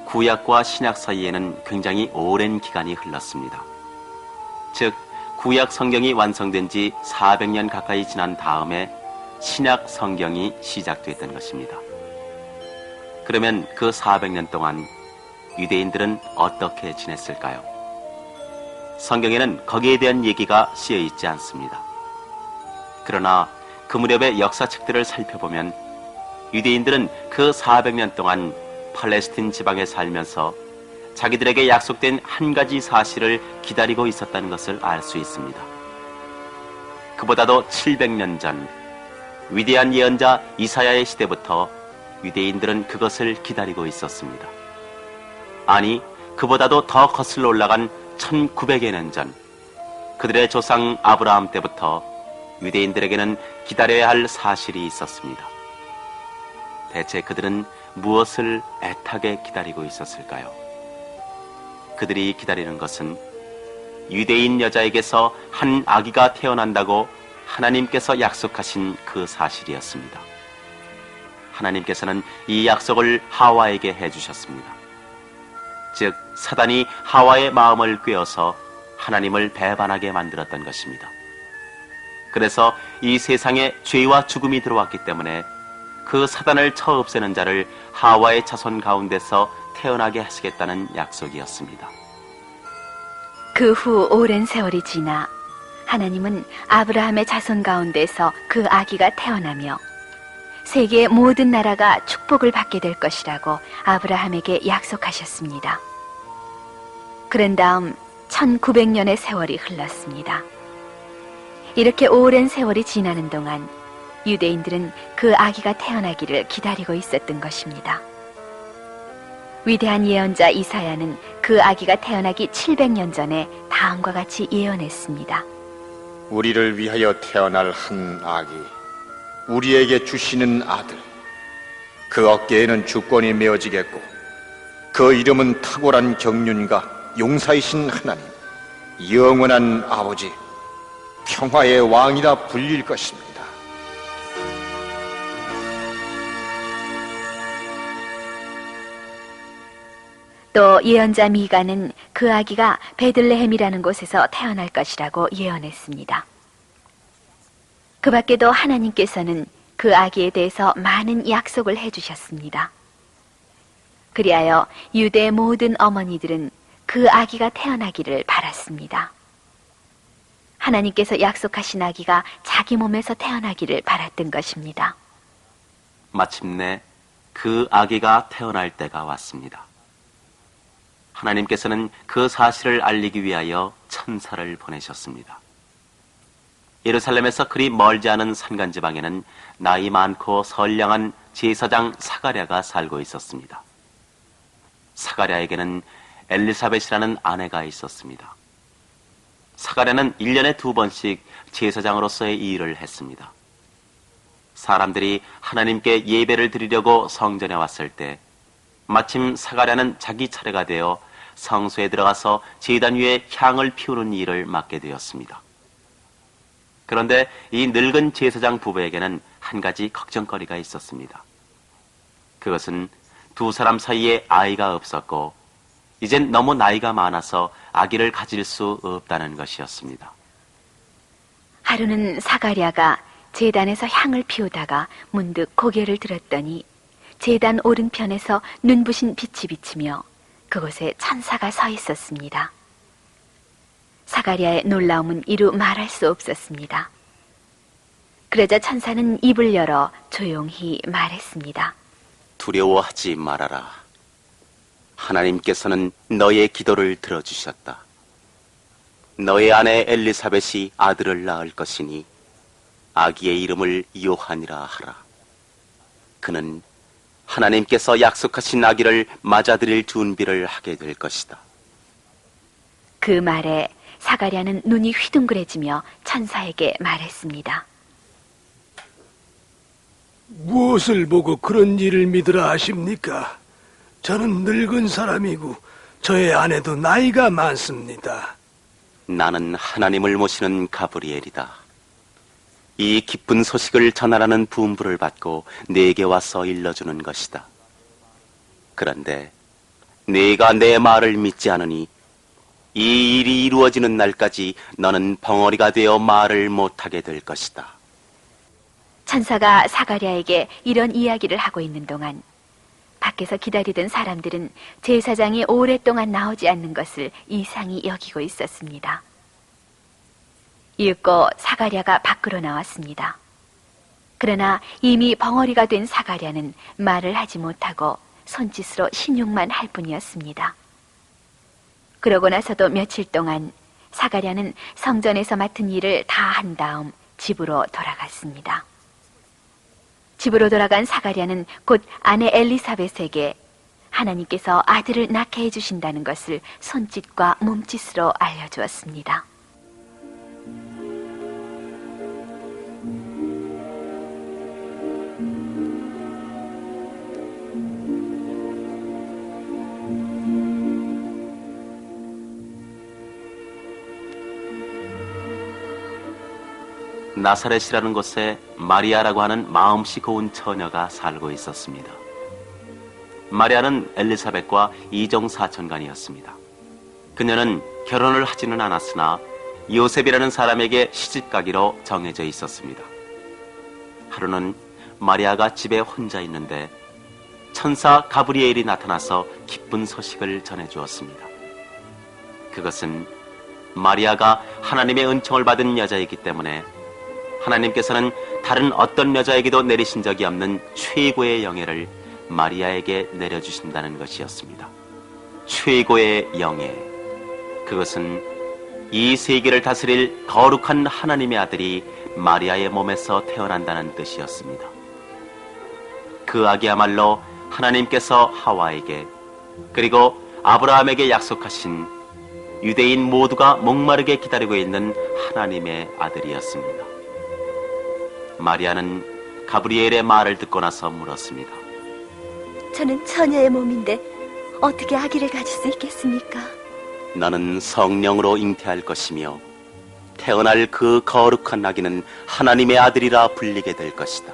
구약과 신약 사이에는 굉장히 오랜 기간이 흘렀습니다. 즉, 구약 성경이 완성된 지 400년 가까이 지난 다음에 신약 성경이 시작됐던 것입니다. 그러면 그 400년 동안 유대인들은 어떻게 지냈을까요? 성경에는 거기에 대한 얘기가 쓰여 있지 않습니다. 그러나 그 무렵의 역사책들을 살펴보면 유대인들은 그 400년 동안 팔레스틴 지방에 살면서 자기들에게 약속된 한 가지 사실을 기다리고 있었다는 것을 알 수 있습니다. 그보다도 700년 전 위대한 예언자 이사야의 시대부터 유대인들은 그것을 기다리고 있었습니다. 아니, 그보다도 더 거슬러 올라간 1900여 년 전 그들의 조상 아브라함 때부터 유대인들에게는 기다려야 할 사실이 있었습니다. 대체 그들은 무엇을 애타게 기다리고 있었을까요? 그들이 기다리는 것은 유대인 여자에게서 한 아기가 태어난다고 하나님께서 약속하신 그 사실이었습니다. 하나님께서는 이 약속을 하와에게 해주셨습니다. 즉, 사단이 하와의 마음을 꿰어서 하나님을 배반하게 만들었던 것입니다. 그래서 이 세상에 죄와 죽음이 들어왔기 때문에 그 사단을 쳐 없애는 자를 하와의 자손 가운데서 태어나게 하시겠다는 약속이었습니다. 그 후 오랜 세월이 지나 하나님은 아브라함의 자손 가운데서 그 아기가 태어나며 세계의 모든 나라가 축복을 받게 될 것이라고 아브라함에게 약속하셨습니다. 그런 다음 1900년의 세월이 흘렀습니다. 이렇게 오랜 세월이 지나는 동안 유대인들은 그 아기가 태어나기를 기다리고 있었던 것입니다. 위대한 예언자 이사야는 그 아기가 태어나기 700년 전에 다음과 같이 예언했습니다. 우리를 위하여 태어날 한 아기, 우리에게 주시는 아들, 그 어깨에는 주권이 메어지겠고 그 이름은 탁월한 경륜과 용사이신 하나님, 영원한 아버지, 평화의 왕이라 불릴 것입니다. 또 예언자 미가는 그 아기가 베들레헴이라는 곳에서 태어날 것이라고 예언했습니다. 그 밖에도 하나님께서는 그 아기에 대해서 많은 약속을 해주셨습니다. 그리하여 유대 모든 어머니들은 그 아기가 태어나기를 바랐습니다. 하나님께서 약속하신 아기가 자기 몸에서 태어나기를 바랐던 것입니다. 마침내 그 아기가 태어날 때가 왔습니다. 하나님께서는 그 사실을 알리기 위하여 천사를 보내셨습니다. 예루살렘에서 그리 멀지 않은 산간지방에는 나이 많고 선량한 제사장 사가랴가 살고 있었습니다. 사가랴에게는 엘리사벳이라는 아내가 있었습니다. 사가랴는 1년에 2번씩 제사장으로서의 이 일을 했습니다. 사람들이 하나님께 예배를 드리려고 성전에 왔을 때 마침 사가랴는 자기 차례가 되어 성소에 들어가서 제단 위에 향을 피우는 일을 맡게 되었습니다. 그런데 이 늙은 제사장 부부에게는 한 가지 걱정거리가 있었습니다. 그것은 두 사람 사이에 아이가 없었고 이젠 너무 나이가 많아서 아기를 가질 수 없다는 것이었습니다. 하루는 사가랴가 제단에서 향을 피우다가 문득 고개를 들었더니 제단 오른편에서 눈부신 빛이 비치며 그곳에 천사가 서 있었습니다. 사가랴의 놀라움은 이루 말할 수 없었습니다. 그러자 천사는 입을 열어 조용히 말했습니다. 두려워하지 말아라. 하나님께서는 너의 기도를 들어주셨다. 너의 아내 엘리사벳이 아들을 낳을 것이니 아기의 이름을 요한이라 하라. 그는 하나님께서 약속하신 아기를 맞아들일 준비를 하게 될 것이다. 그 말에 사가랴는 눈이 휘둥그레지며 천사에게 말했습니다. 무엇을 보고 그런 일을 믿으라 하십니까? 저는 늙은 사람이고 저의 아내도 나이가 많습니다. 나는 하나님을 모시는 가브리엘이다. 이 기쁜 소식을 전하라는 분부를 받고 내게 와서 일러주는 것이다. 그런데 네가 내 말을 믿지 않으니 이 일이 이루어지는 날까지 너는 벙어리가 되어 말을 못하게 될 것이다. 천사가 사가랴에게 이런 이야기를 하고 있는 동안 밖에서 기다리던 사람들은 제사장이 오랫동안 나오지 않는 것을 이상히 여기고 있었습니다. 이윽고 사가랴가 밖으로 나왔습니다. 그러나 이미 벙어리가 된 사가랴는 말을 하지 못하고 손짓으로 신용만 할 뿐이었습니다. 그러고 나서도 며칠 동안 사가랴는 성전에서 맡은 일을 다 한 다음 집으로 돌아갔습니다. 집으로 돌아간 사가랴는 곧 아내 엘리사벳에게 하나님께서 아들을 낳게 해주신다는 것을 손짓과 몸짓으로 알려주었습니다. 나사렛이라는 곳에 마리아라고 하는 마음씨 고운 처녀가 살고 있었습니다. 마리아는 엘리사벳과 이종 사촌간이었습니다. 그녀는 결혼을 하지는 않았으나 요셉이라는 사람에게 시집가기로 정해져 있었습니다. 하루는 마리아가 집에 혼자 있는데 천사 가브리엘이 나타나서 기쁜 소식을 전해주었습니다. 그것은 마리아가 하나님의 은총을 받은 여자이기 때문에 하나님께서는 다른 어떤 여자에게도 내리신 적이 없는 최고의 영예를 마리아에게 내려주신다는 것이었습니다. 최고의 영예. 그것은 이 세계를 다스릴 거룩한 하나님의 아들이 마리아의 몸에서 태어난다는 뜻이었습니다. 그 아기야말로 하나님께서 하와에게 그리고 아브라함에게 약속하신 유대인 모두가 목마르게 기다리고 있는 하나님의 아들이었습니다. 마리아는 가브리엘의 말을 듣고 나서 물었습니다. 저는 처녀의 몸인데 어떻게 아기를 가질 수 있겠습니까? 너는 성령으로 잉태할 것이며 태어날 그 거룩한 아기는 하나님의 아들이라 불리게 될 것이다.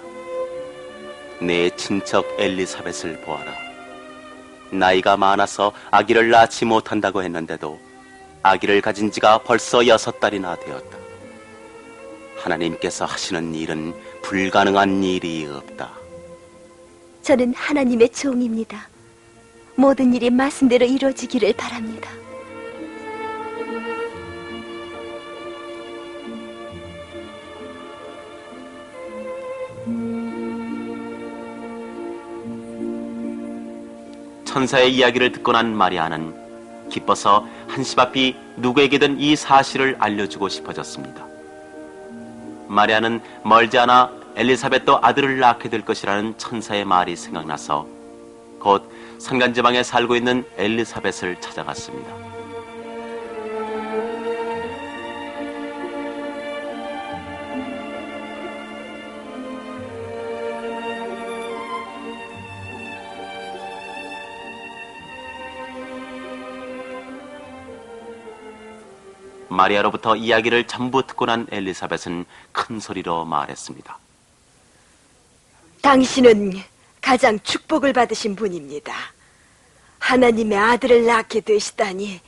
내 친척 엘리사벳을 보아라. 나이가 많아서 아기를 낳지 못한다고 했는데도 아기를 가진 지가 벌써 6달이나 되었다. 하나님께서 하시는 일은 불가능한 일이 없다. 저는 하나님의 종입니다. 모든 일이 말씀대로 이루어지기를 바랍니다. 천사의 이야기를 듣고 난 마리아는 기뻐서 한시바삐 누구에게든 이 사실을 알려주고 싶어졌습니다. 마리아는 멀지 않아 엘리사벳도 아들을 낳게 될 것이라는 천사의 말이 생각나서 곧 산간지방에 살고 있는 엘리사벳을 찾아갔습니다. 마리아로부터 이야기를 전부 듣고 난 엘리사벳은 큰 소리로 말했습니다. 당신은 가장 축복을 받으신 분입니다. 하나님의 아들을 낳게 되시다니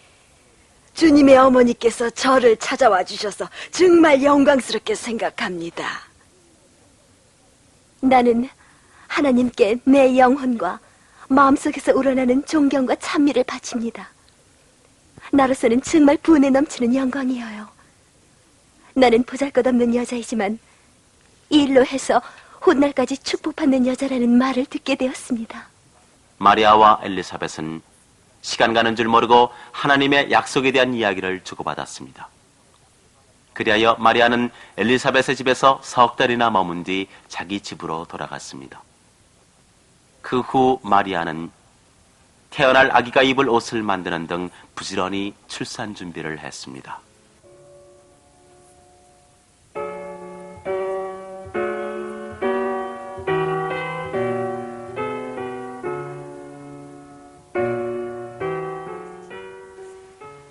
주님의 어머니께서 저를 찾아와 주셔서 정말 영광스럽게 생각합니다. 나는 하나님께 내 영혼과 마음속에서 우러나는 존경과 찬미를 바칩니다. 나로서는 정말 분에 넘치는 영광이에요. 나는 보잘것없는 여자이지만 이 일로 해서 훗날까지 축복받는 여자라는 말을 듣게 되었습니다. 마리아와 엘리사벳은 시간 가는 줄 모르고 하나님의 약속에 대한 이야기를 주고받았습니다. 그리하여 마리아는 엘리사벳의 집에서 3달이나 머문 뒤 자기 집으로 돌아갔습니다. 그 후 마리아는 태어날 아기가 입을 옷을 만드는 등 부지런히 출산 준비를 했습니다.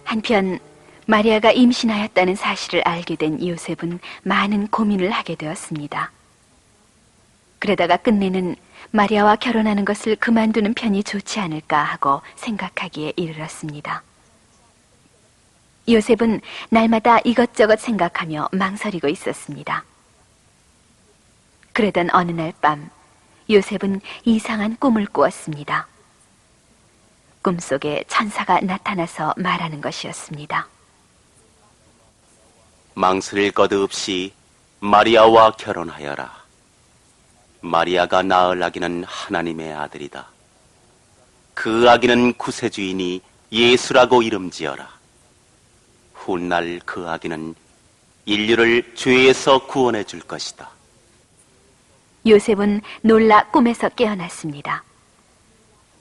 한편 마리아가 임신하였다는 사실을 알게 된 요셉은 많은 고민을 하게 되었습니다. 그러다가 끝내는 마리아와 결혼하는 것을 그만두는 편이 좋지 않을까 하고 생각하기에 이르렀습니다. 요셉은 날마다 이것저것 생각하며 망설이고 있었습니다. 그러던 어느 날 밤, 요셉은 이상한 꿈을 꾸었습니다. 꿈속에 천사가 나타나서 말하는 것이었습니다. 망설일 것 없이 마리아와 결혼하여라. 마리아가 낳을 아기는 하나님의 아들이다. 그 아기는 구세주이니 예수라고 이름 지어라. 훗날 그 아기는 인류를 죄에서 구원해 줄 것이다. 요셉은 놀라 꿈에서 깨어났습니다.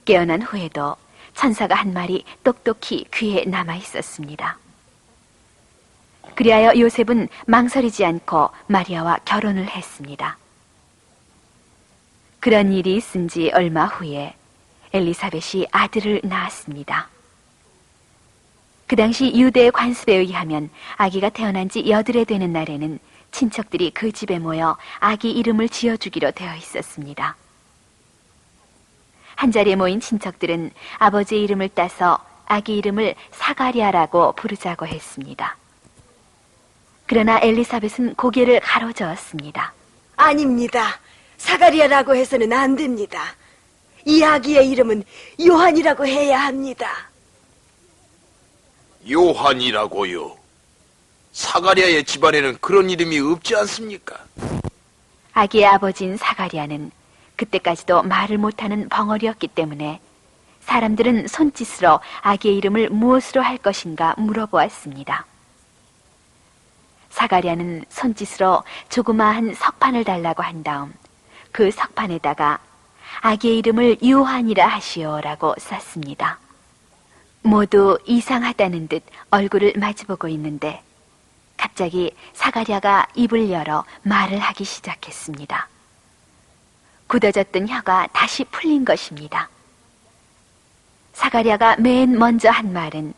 깨어난 후에도 천사가 한 말이 똑똑히 귀에 남아 있었습니다. 그리하여 요셉은 망설이지 않고 마리아와 결혼을 했습니다. 그런 일이 있은 지 얼마 후에 엘리사벳이 아들을 낳았습니다. 그 당시 유대의 관습에 의하면 아기가 태어난 지 8해 되는 날에는 친척들이 그 집에 모여 아기 이름을 지어주기로 되어 있었습니다. 한자리에 모인 친척들은 아버지의 이름을 따서 아기 이름을 사가랴라고 부르자고 했습니다. 그러나 엘리사벳은 고개를 가로저었습니다. 아닙니다. 사가리아라고 해서는 안 됩니다. 이 아기의 이름은 요한이라고 해야 합니다. 요한이라고요? 사가랴의 집안에는 그런 이름이 없지 않습니까? 아기의 아버지인 사가랴는 그때까지도 말을 못하는 벙어리였기 때문에 사람들은 손짓으로 아기의 이름을 무엇으로 할 것인가 물어보았습니다. 사가랴는 손짓으로 조그마한 석판을 달라고 한 다음 그 석판에다가 아기의 이름을 요한이라 하시오라고 썼습니다. 모두 이상하다는 듯 얼굴을 마주보고 있는데 갑자기 사가랴가 입을 열어 말을 하기 시작했습니다. 굳어졌던 혀가 다시 풀린 것입니다. 사가랴가 맨 먼저 한 말은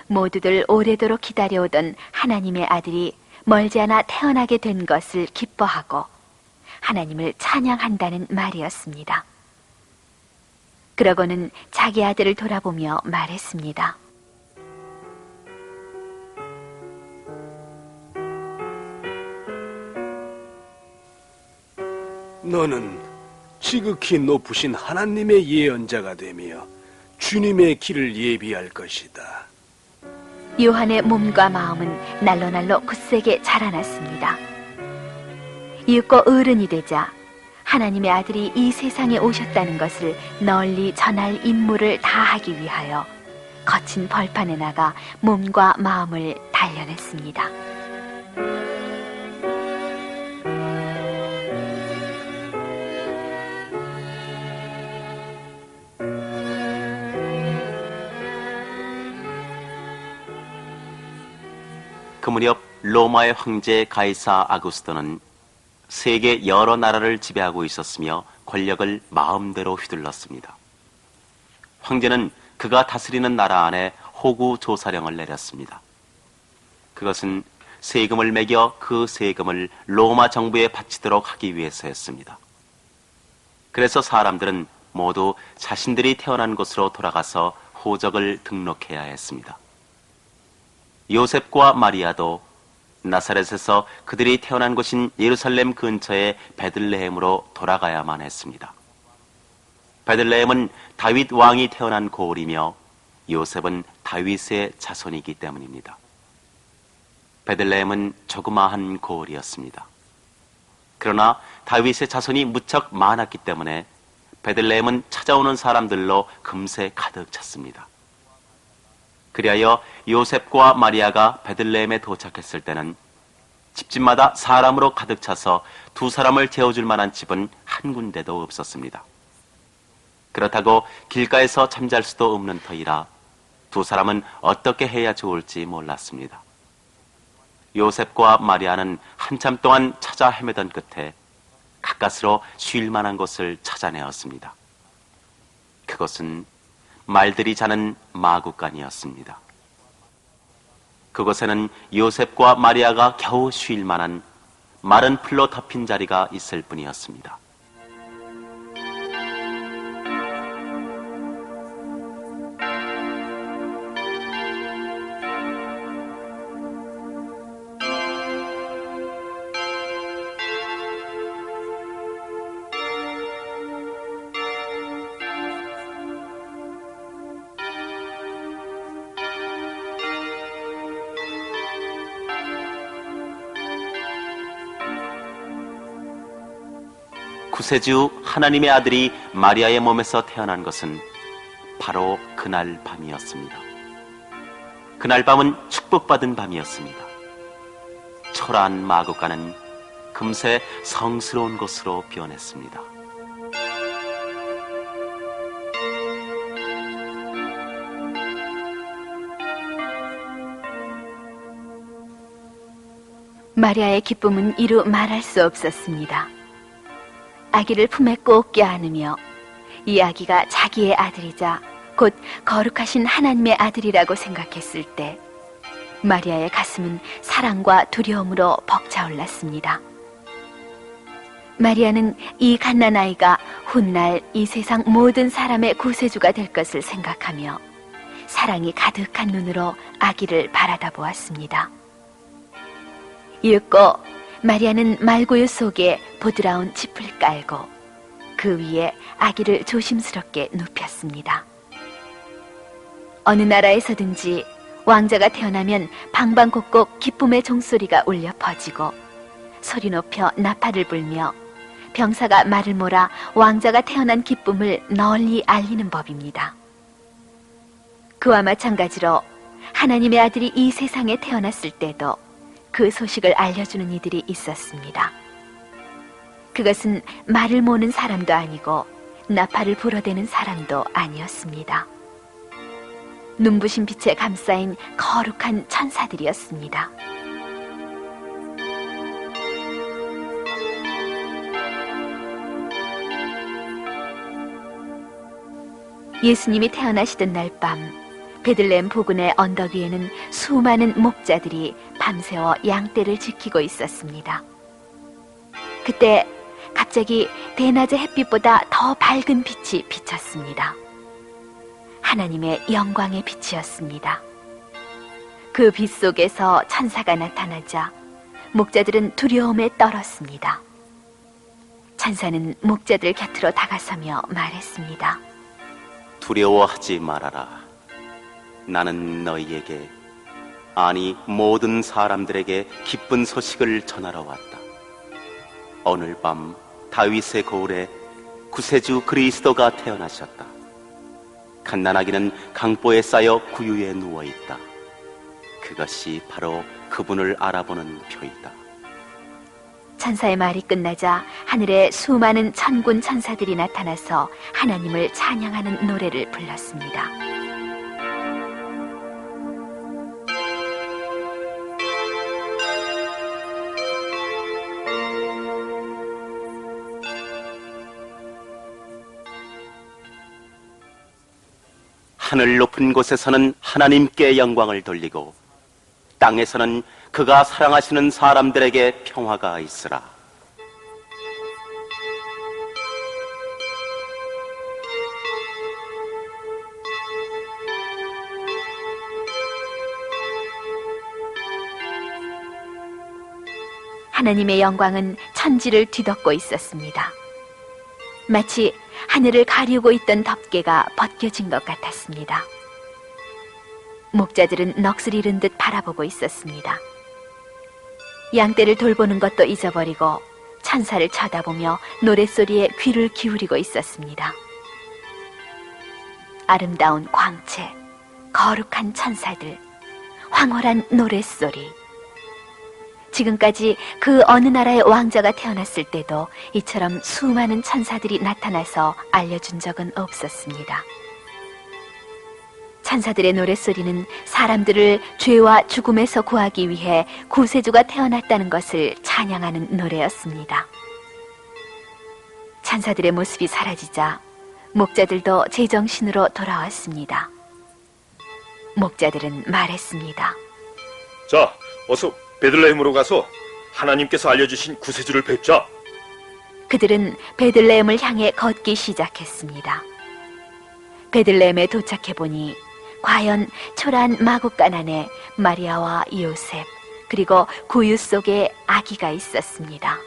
모두들 오래도록 기다려오던 하나님의 아들이 멀지 않아 태어나게 된 것을 기뻐하고 하나님을 찬양한다는 말이었습니다. 그러고는 자기 아들을 돌아보며 말했습니다. 너는 지극히 높으신 하나님의 예언자가 되며 주님의 길을 예비할 것이다. 요한의 몸과 마음은 날로 굳세게 자라났습니다. 이윽고 어른이 되자 하나님의 아들이 이 세상에 오셨다는 것을 널리 전할 임무를 다하기 위하여 거친 벌판에 나가 몸과 마음을 단련했습니다. 그 무렵 로마의 황제 가이사 아구스토는 세계 여러 나라를 지배하고 있었으며 권력을 마음대로 휘둘렀습니다. 황제는 그가 다스리는 나라 안에 호구 조사령을 내렸습니다. 그것은 세금을 매겨 그 세금을 로마 정부에 바치도록 하기 위해서였습니다. 그래서 사람들은 모두 자신들이 태어난 곳으로 돌아가서 호적을 등록해야 했습니다. 요셉과 마리아도 나사렛에서 그들이 태어난 곳인 예루살렘 근처의 베들레헴으로 돌아가야만 했습니다. 베들레헴은 다윗 왕이 태어난 고을이며 요셉은 다윗의 자손이기 때문입니다. 베들레헴은 조그마한 고을이었습니다. 그러나 다윗의 자손이 무척 많았기 때문에 베들레헴은 찾아오는 사람들로 금세 가득 찼습니다. 그리하여 요셉과 마리아가 베들레헴에 도착했을 때는 집집마다 사람으로 가득 차서 두 사람을 재워줄 만한 집은 한 군데도 없었습니다. 그렇다고 길가에서 잠잘 수도 없는 터이라 두 사람은 어떻게 해야 좋을지 몰랐습니다. 요셉과 마리아는 한참 동안 찾아 헤매던 끝에 가까스로 쉴 만한 곳을 찾아내었습니다. 그것은 말들이 자는 마구간이었습니다. 그곳에는 요셉과 마리아가 겨우 쉴 만한 마른 풀로 덮인 자리가 있을 뿐이었습니다. 구세주 하나님의 아들이 마리아의 몸에서 태어난 것은 바로 그날 밤이었습니다. 그날 밤은 축복받은 밤이었습니다. 초라한 마구간은 금세 성스러운 곳으로 변했습니다. 마리아의 기쁨은 이루 말할 수 없었습니다. 아기를 품에 꼭 껴안으며 이 아기가 자기의 아들이자 곧 거룩하신 하나님의 아들이라고 생각했을 때 마리아의 가슴은 사랑과 두려움으로 벅차올랐습니다. 마리아는 이 갓난아이가 훗날 이 세상 모든 사람의 구세주가 될 것을 생각하며 사랑이 가득한 눈으로 아기를 바라다 보았습니다. 이윽고 마리아는 말구유 속에 보드라운 짚을 깔고 그 위에 아기를 조심스럽게 눕혔습니다. 어느 나라에서든지 왕자가 태어나면 방방곡곡 기쁨의 종소리가 울려 퍼지고 소리 높여 나팔을 불며 병사가 말을 몰아 왕자가 태어난 기쁨을 널리 알리는 법입니다. 그와 마찬가지로 하나님의 아들이 이 세상에 태어났을 때도 그 소식을 알려주는 이들이 있었습니다. 그것은 말을 모는 사람도 아니고 나팔을 불어대는 사람도 아니었습니다. 눈부신 빛에 감싸인 거룩한 천사들이었습니다. 예수님이 태어나시던 날 밤 베들레헴 부근의 언덕 위에는 수많은 목자들이 밤새워 양떼를 지키고 있었습니다. 그때 갑자기 대낮의 햇빛보다 더 밝은 빛이 비쳤습니다. 하나님의 영광의 빛이었습니다. 그 빛 속에서 천사가 나타나자 목자들은 두려움에 떨었습니다. 천사는 목자들 곁으로 다가서며 말했습니다. 두려워하지 말아라. 나는 너희에게, 아니 모든 사람들에게 기쁜 소식을 전하러 왔다. 오늘 밤 다윗의 고을에 구세주 그리스도가 태어나셨다. 갓난아기는 강보에 쌓여 구유에 누워있다. 그것이 바로 그분을 알아보는 표이다. 천사의 말이 끝나자 하늘에 수많은 천군 천사들이 나타나서 하나님을 찬양하는 노래를 불렀습니다. 하늘 높은 곳에서는 하나님께 영광을 돌리고 땅에서는 그가 사랑하시는 사람들에게 평화가 있으라. 하나님의 영광은 천지를 뒤덮고 있었습니다. 마치 하늘을 가리우고 있던 덮개가 벗겨진 것 같았습니다. 목자들은 넋을 잃은 듯 바라보고 있었습니다. 양떼를 돌보는 것도 잊어버리고 천사를 쳐다보며 노랫소리에 귀를 기울이고 있었습니다. 아름다운 광채, 거룩한 천사들, 황홀한 노랫소리. 지금까지 그 어느 나라의 왕자가 태어났을 때도 이처럼 수많은 천사들이 나타나서 알려준 적은 없었습니다. 천사들의 노랫소리는 사람들을 죄와 죽음에서 구하기 위해 구세주가 태어났다는 것을 찬양하는 노래였습니다. 천사들의 모습이 사라지자 목자들도 제정신으로 돌아왔습니다. 목자들은 말했습니다. 자, 어서 베들레헴으로 가서 하나님께서 알려주신 구세주를 뵙자. 그들은 베들레헴을 향해 걷기 시작했습니다. 베들레헴에 도착해보니 과연 초라한 마구간 안에 마리아와 요셉 그리고 구유 속에 아기가 있었습니다.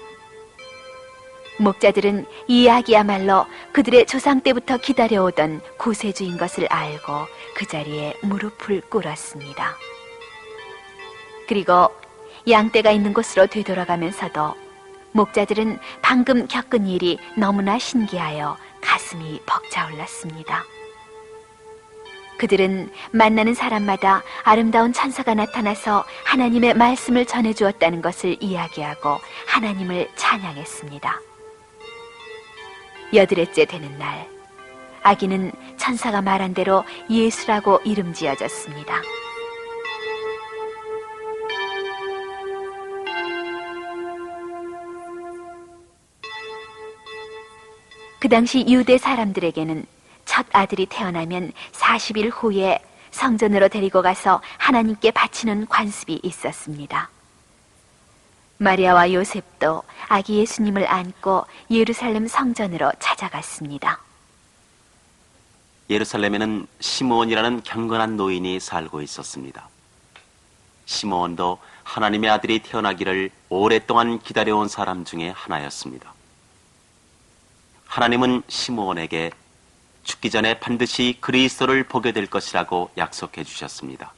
목자들은 이 아기야말로 그들의 조상 때부터 기다려오던 구세주인 것을 알고 그 자리에 무릎을 꿇었습니다. 그리고 양떼가 있는 곳으로 되돌아가면서도 목자들은 방금 겪은 일이 너무나 신기하여 가슴이 벅차올랐습니다. 그들은 만나는 사람마다 아름다운 천사가 나타나서 하나님의 말씀을 전해주었다는 것을 이야기하고 하나님을 찬양했습니다. 8회째 되는 날, 아기는 천사가 말한 대로 예수라고 이름 지어졌습니다. 그 당시 유대 사람들에게는 첫 아들이 태어나면 40일 후에 성전으로 데리고 가서 하나님께 바치는 관습이 있었습니다. 마리아와 요셉도 아기 예수님을 안고 예루살렘 성전으로 찾아갔습니다. 예루살렘에는 시므온이라는 경건한 노인이 살고 있었습니다. 시므온도 하나님의 아들이 태어나기를 오랫동안 기다려온 사람 중에 하나였습니다. 하나님은 시므온에게 죽기 전에 반드시 그리스도를 보게 될 것이라고 약속해 주셨습니다.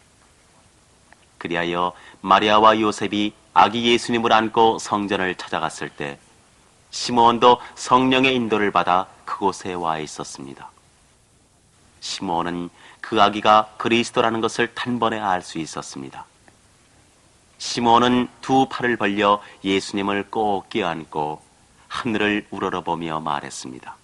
그리하여 마리아와 요셉이 아기 예수님을 안고 성전을 찾아갔을 때 시므온도 성령의 인도를 받아 그곳에 와 있었습니다. 시므온은 그 아기가 그리스도라는 것을 단번에 알 수 있었습니다. 시므온은 두 팔을 벌려 예수님을 꼭 껴안고 하늘을 우러러보며 말했습니다.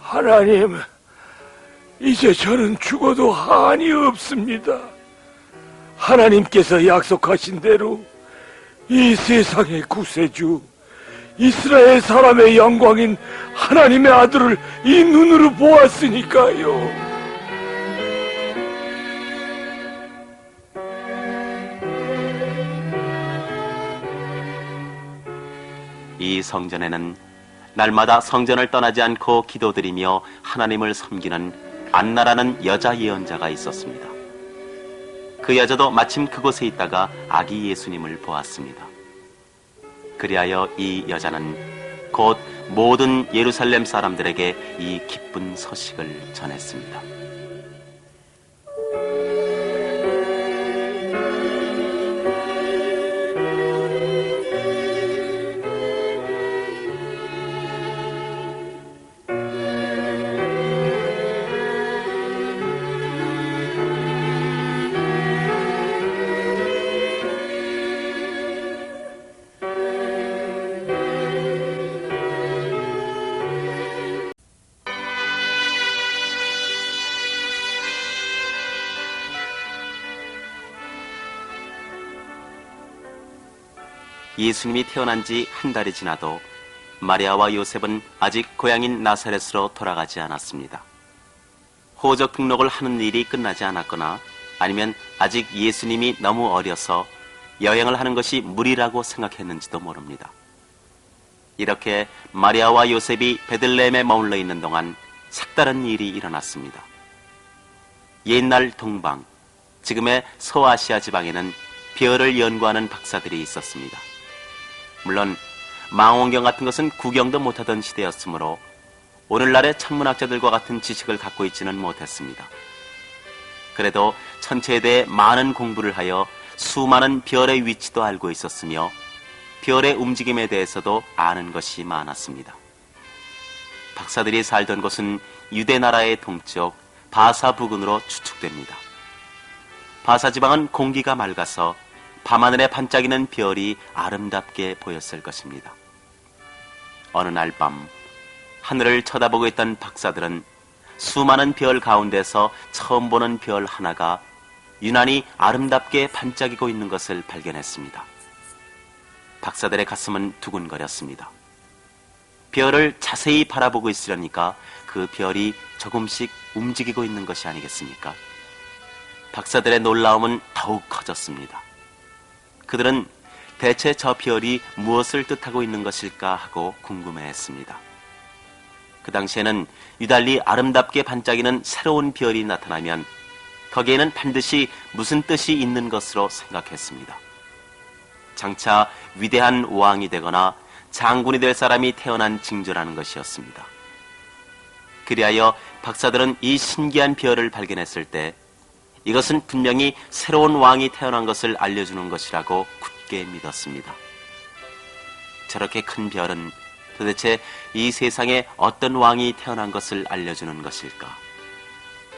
하나님, 이제 저는 죽어도 한이 없습니다. 하나님께서 약속하신 대로 이 세상의 구세주, 이스라엘 사람의 영광인 하나님의 아들을 이 눈으로 보았으니까요. 이 성전에는 날마다 성전을 떠나지 않고 기도드리며 하나님을 섬기는 안나라는 여자 예언자가 있었습니다. 그 여자도 마침 그곳에 있다가 아기 예수님을 보았습니다. 그리하여 이 여자는 곧 모든 예루살렘 사람들에게 이 기쁜 소식을 전했습니다. 예수님이 태어난 지 한 달이 지나도 마리아와 요셉은 아직 고향인 나사렛으로 돌아가지 않았습니다. 호적 등록을 하는 일이 끝나지 않았거나 아니면 아직 예수님이 너무 어려서 여행을 하는 것이 무리라고 생각했는지도 모릅니다. 이렇게 마리아와 요셉이 베들레헴에 머물러 있는 동안 색다른 일이 일어났습니다. 옛날 동방, 지금의 소아시아 지방에는 별을 연구하는 박사들이 있었습니다. 물론 망원경 같은 것은 구경도 못하던 시대였으므로 오늘날의 천문학자들과 같은 지식을 갖고 있지는 못했습니다. 그래도 천체에 대해 많은 공부를 하여 수많은 별의 위치도 알고 있었으며 별의 움직임에 대해서도 아는 것이 많았습니다. 박사들이 살던 곳은 유대 나라의 동쪽 바사 부근으로 추측됩니다. 바사 지방은 공기가 맑아서 밤하늘에 반짝이는 별이 아름답게 보였을 것입니다. 어느 날 밤 하늘을 쳐다보고 있던 박사들은 수많은 별 가운데서 처음 보는 별 하나가 유난히 아름답게 반짝이고 있는 것을 발견했습니다. 박사들의 가슴은 두근거렸습니다. 별을 자세히 바라보고 있으려니까 그 별이 조금씩 움직이고 있는 것이 아니겠습니까? 박사들의 놀라움은 더욱 커졌습니다. 그들은 대체 저 별이 무엇을 뜻하고 있는 것일까 하고 궁금해했습니다. 그 당시에는 유달리 아름답게 반짝이는 새로운 별이 나타나면 거기에는 반드시 무슨 뜻이 있는 것으로 생각했습니다. 장차 위대한 왕이 되거나 장군이 될 사람이 태어난 징조라는 것이었습니다. 그리하여 박사들은 이 신기한 별을 발견했을 때 이것은 분명히 새로운 왕이 태어난 것을 알려주는 것이라고 굳게 믿었습니다. 저렇게 큰 별은 도대체 이 세상에 어떤 왕이 태어난 것을 알려주는 것일까?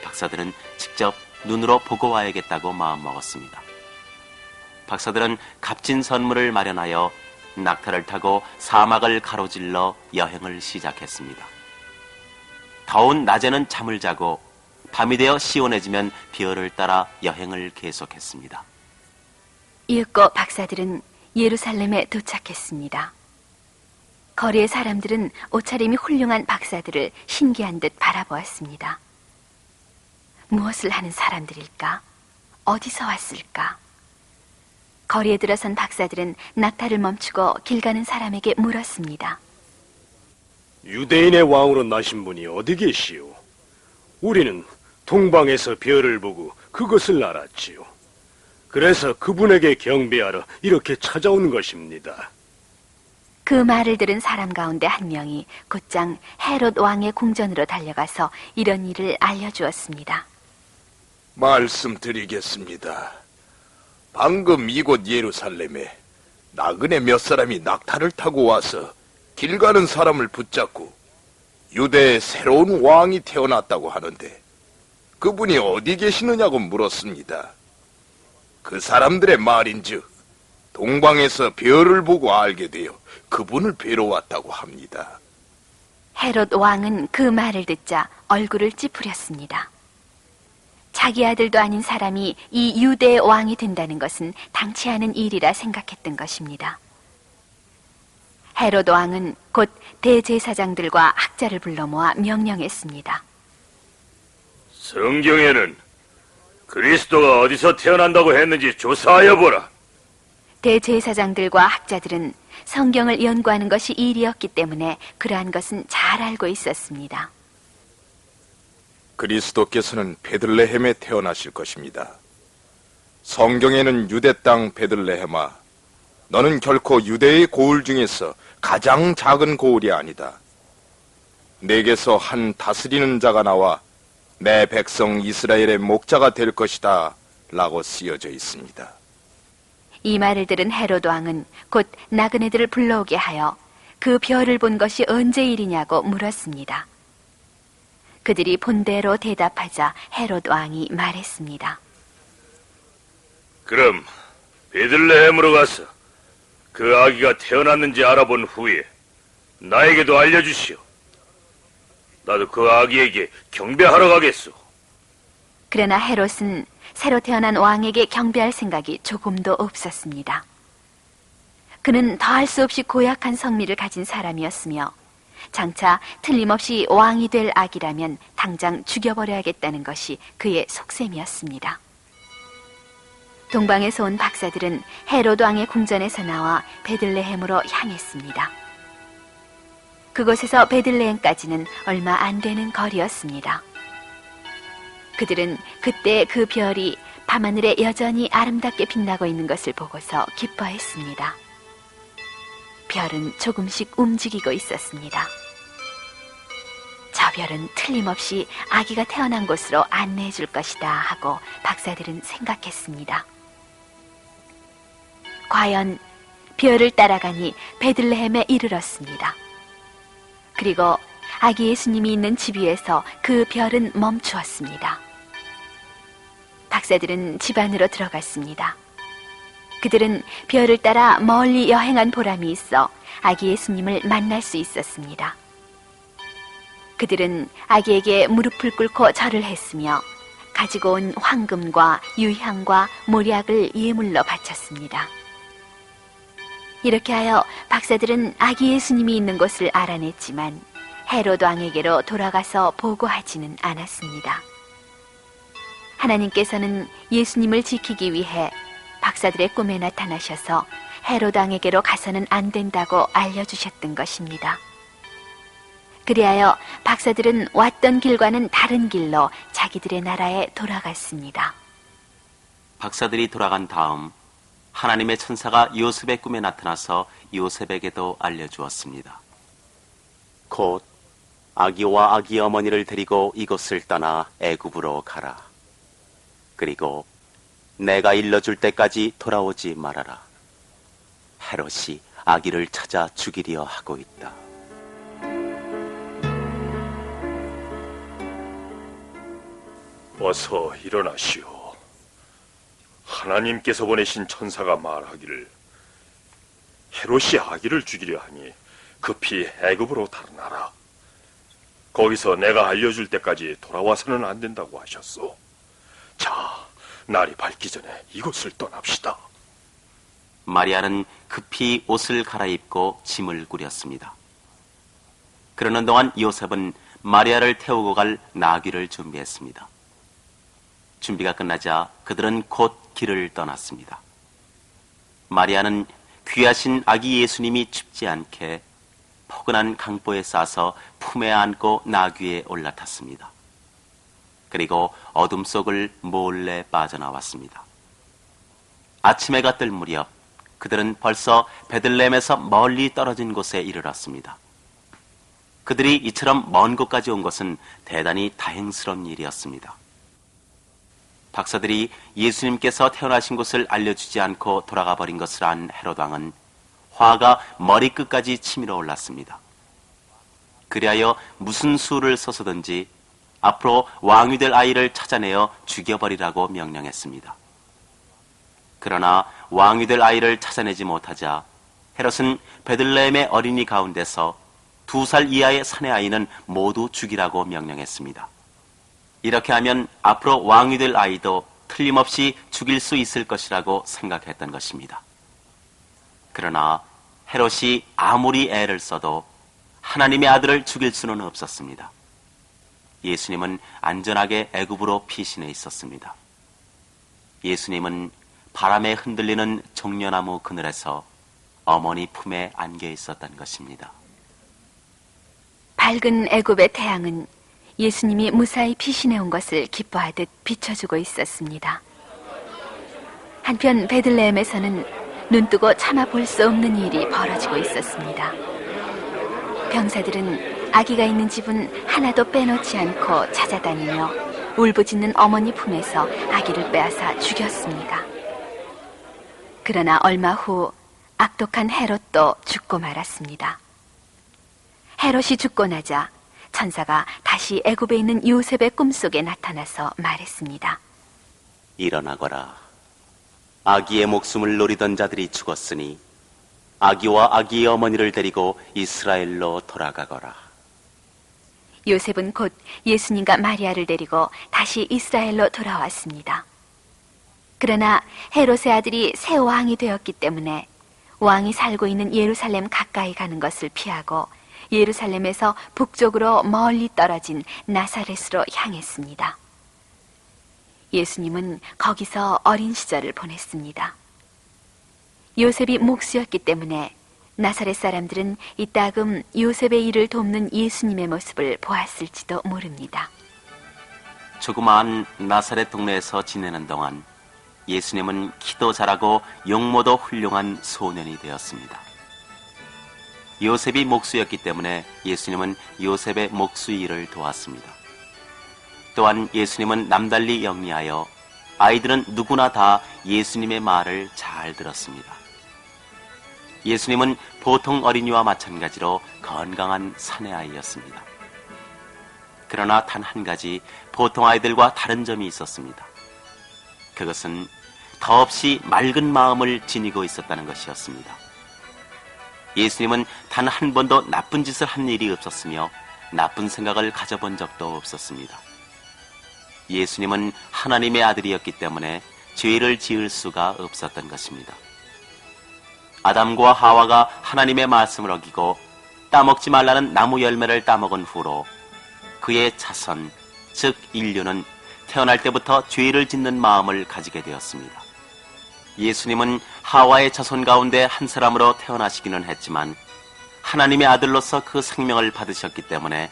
박사들은 직접 눈으로 보고 와야겠다고 마음먹었습니다. 박사들은 값진 선물을 마련하여 낙타를 타고 사막을 가로질러 여행을 시작했습니다. 더운 낮에는 잠을 자고 밤이 되어 시원해지면 별을 따라 여행을 계속했습니다. 이윽고 박사들은 예루살렘에 도착했습니다. 거리의 사람들은 옷차림이 훌륭한 박사들을 신기한 듯 바라보았습니다. 무엇을 하는 사람들일까? 어디서 왔을까? 거리에 들어선 박사들은 낙타를 멈추고 길 가는 사람에게 물었습니다. 유대인의 왕으로 나신 분이 어디 계시오? 우리는 동방에서 별을 보고 그것을 알았지요. 그래서 그분에게 경배하러 이렇게 찾아온 것입니다. 그 말을 들은 사람 가운데 한 명이 곧장 헤롯 왕의 궁전으로 달려가서 이런 일을 알려주었습니다. 말씀드리겠습니다. 방금 이곳 예루살렘에 나그네 몇 사람이 낙타를 타고 와서 길 가는 사람을 붙잡고 유대에 새로운 왕이 태어났다고 하는데 그분이 어디 계시느냐고 물었습니다. 그 사람들의 말인즉 동방에서 별을 보고 알게 되어 그분을 뵈러 왔다고 합니다. 헤롯 왕은 그 말을 듣자 얼굴을 찌푸렸습니다. 자기 아들도 아닌 사람이 이 유대의 왕이 된다는 것은 당치 않은 일이라 생각했던 것입니다. 헤롯 왕은 곧 대제사장들과 학자를 불러 모아 명령했습니다. 성경에는 그리스도가 어디서 태어난다고 했는지 조사하여 보라. 대제사장들과 학자들은 성경을 연구하는 것이 일이었기 때문에 그러한 것은 잘 알고 있었습니다. 그리스도께서는 베들레헴에 태어나실 것입니다. 성경에는 유대 땅 베들레헴아, 너는 결코 유대의 고을 중에서 가장 작은 고을이 아니다. 내게서 한 다스리는 자가 나와 내 백성 이스라엘의 목자가 될 것이다 라고 쓰여져 있습니다. 이 말을 들은 헤롯 왕은 곧 나그네들을 불러오게 하여 그 별을 본 것이 언제 일이냐고 물었습니다. 그들이 본대로 대답하자 헤롯 왕이 말했습니다. 그럼 베들레헴으로 가서 그 아기가 태어났는지 알아본 후에 나에게도 알려주시오. 나도 그 아기에게 경배하러 가겠소. 그러나 헤롯은 새로 태어난 왕에게 경배할 생각이 조금도 없었습니다. 그는 더할 수 없이 고약한 성미를 가진 사람이었으며 장차 틀림없이 왕이 될 아기라면 당장 죽여버려야겠다는 것이 그의 속셈이었습니다. 동방에서 온 박사들은 헤롯 왕의 궁전에서 나와 베들레헴으로 향했습니다. 그곳에서 베들레헴까지는 얼마 안 되는 거리였습니다. 그들은 그때 그 별이 밤하늘에 여전히 아름답게 빛나고 있는 것을 보고서 기뻐했습니다. 별은 조금씩 움직이고 있었습니다. 저 별은 틀림없이 아기가 태어난 곳으로 안내해 줄 것이다 하고 박사들은 생각했습니다. 과연 별을 따라가니 베들레헴에 이르렀습니다. 그리고 아기 예수님이 있는 집 위에서 그 별은 멈추었습니다. 박사들은 집 안으로 들어갔습니다. 그들은 별을 따라 멀리 여행한 보람이 있어 아기 예수님을 만날 수 있었습니다. 그들은 아기에게 무릎을 꿇고 절을 했으며 가지고 온 황금과 유향과 몰약을 예물로 바쳤습니다. 이렇게 하여 박사들은 아기 예수님이 있는 곳을 알아냈지만 헤롯 왕에게로 돌아가서 보고하지는 않았습니다. 하나님께서는 예수님을 지키기 위해 박사들의 꿈에 나타나셔서 헤롯 왕에게로 가서는 안 된다고 알려주셨던 것입니다. 그리하여 박사들은 왔던 길과는 다른 길로 자기들의 나라에 돌아갔습니다. 박사들이 돌아간 다음 하나님의 천사가 요셉의 꿈에 나타나서 요셉에게도 알려주었습니다. 곧 아기와 아기 어머니를 데리고 이곳을 떠나 애굽으로 가라. 그리고 내가 일러줄 때까지 돌아오지 말아라. 헤롯이 아기를 찾아 죽이려 하고 있다. 어서 일어나시오. 하나님께서 보내신 천사가 말하기를 헤롯이 아기를 죽이려 하니 급히 애굽으로 달아나라. 거기서 내가 알려줄 때까지 돌아와서는 안 된다고 하셨소. 자, 날이 밝기 전에 이곳을 떠납시다. 마리아는 급히 옷을 갈아입고 짐을 꾸렸습니다. 그러는 동안 요셉은 마리아를 태우고 갈 나귀를 준비했습니다. 준비가 끝나자 그들은 곧 길을 떠났습니다. 마리아는 귀하신 아기 예수님이 춥지 않게 포근한 강보에 싸서 품에 안고 나귀에 올라탔습니다. 그리고 어둠 속을 몰래 빠져나왔습니다. 아침 해가 뜰 무렵 그들은 벌써 베들레헴에서 멀리 떨어진 곳에 이르렀습니다. 그들이 이처럼 먼 곳까지 온 것은 대단히 다행스러운 일이었습니다. 박사들이 예수님께서 태어나신 곳을 알려주지 않고 돌아가 버린 것을 안 헤롯 왕은 화가 머리끝까지 치밀어 올랐습니다. 그리하여 무슨 수를 써서든지 앞으로 왕이 될 아이를 찾아내어 죽여버리라고 명령했습니다. 그러나 왕이 될 아이를 찾아내지 못하자 헤롯은 베들레헴의 어린이 가운데서 2살 이하의 사내 아이는 모두 죽이라고 명령했습니다. 이렇게 하면 앞으로 왕이 될 아이도 틀림없이 죽일 수 있을 것이라고 생각했던 것입니다. 그러나 헤롯이 아무리 애를 써도 하나님의 아들을 죽일 수는 없었습니다. 예수님은 안전하게 애굽으로 피신해 있었습니다. 예수님은 바람에 흔들리는 종려나무 그늘에서 어머니 품에 안겨 있었던 것입니다. 밝은 애굽의 태양은 예수님이 무사히 피신해 온 것을 기뻐하듯 비춰주고 있었습니다. 한편 베들레헴에서는 눈뜨고 참아 볼 수 없는 일이 벌어지고 있었습니다. 병사들은 아기가 있는 집은 하나도 빼놓지 않고 찾아다니며 울부짖는 어머니 품에서 아기를 빼앗아 죽였습니다. 그러나 얼마 후 악독한 헤롯도 죽고 말았습니다. 헤롯이 죽고 나자 천사가 다시 애굽에 있는 요셉의 꿈속에 나타나서 말했습니다. 일어나거라. 아기의 목숨을 노리던 자들이 죽었으니 아기와 아기의 어머니를 데리고 이스라엘로 돌아가거라. 요셉은 곧 예수님과 마리아를 데리고 다시 이스라엘로 돌아왔습니다. 그러나 헤롯의 아들이 새 왕이 되었기 때문에 왕이 살고 있는 예루살렘 가까이 가는 것을 피하고 예루살렘에서 북쪽으로 멀리 떨어진 나사렛으로 향했습니다. 예수님은 거기서 어린 시절을 보냈습니다. 요셉이 목수였기 때문에 나사렛 사람들은 이따금 요셉의 일을 돕는 예수님의 모습을 보았을지도 모릅니다. 조그마한 나사렛 동네에서 지내는 동안 예수님은 키도 잘하고 용모도 훌륭한 소년이 되었습니다. 요셉이 목수였기 때문에 예수님은 요셉의 목수 일을 도왔습니다. 또한 예수님은 남달리 영리하여 아이들은 누구나 다 예수님의 말을 잘 들었습니다. 예수님은 보통 어린이와 마찬가지로 건강한 사내아이였습니다. 그러나 단 한 가지 보통 아이들과 다른 점이 있었습니다. 그것은 더없이 맑은 마음을 지니고 있었다는 것이었습니다. 예수님은 단 한 번도 나쁜 짓을 한 일이 없었으며 나쁜 생각을 가져본 적도 없었습니다. 예수님은 하나님의 아들이었기 때문에 죄를 지을 수가 없었던 것입니다. 아담과 하와가 하나님의 말씀을 어기고 따먹지 말라는 나무 열매를 따먹은 후로 그의 자손, 즉 인류는 태어날 때부터 죄를 짓는 마음을 가지게 되었습니다. 예수님은 하와의 자손 가운데 한 사람으로 태어나시기는 했지만 하나님의 아들로서 그 생명을 받으셨기 때문에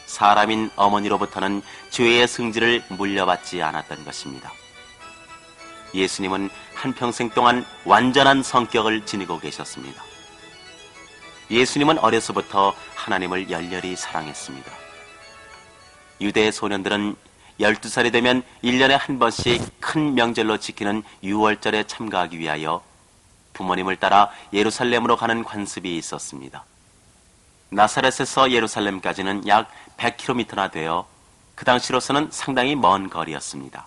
사람인 어머니로부터는 죄의 승질을 물려받지 않았던 것입니다. 예수님은 한평생 동안 완전한 성격을 지니고 계셨습니다. 예수님은 어려서부터 하나님을 열렬히 사랑했습니다. 유대의 소년들은 12살이 되면 1년에 한 번씩 큰 명절로 지키는 유월절에 참가하기 위하여 부모님을 따라 예루살렘으로 가는 관습이 있었습니다. 나사렛에서 예루살렘까지는 약 100km나 되어 그 당시로서는 상당히 먼 거리였습니다.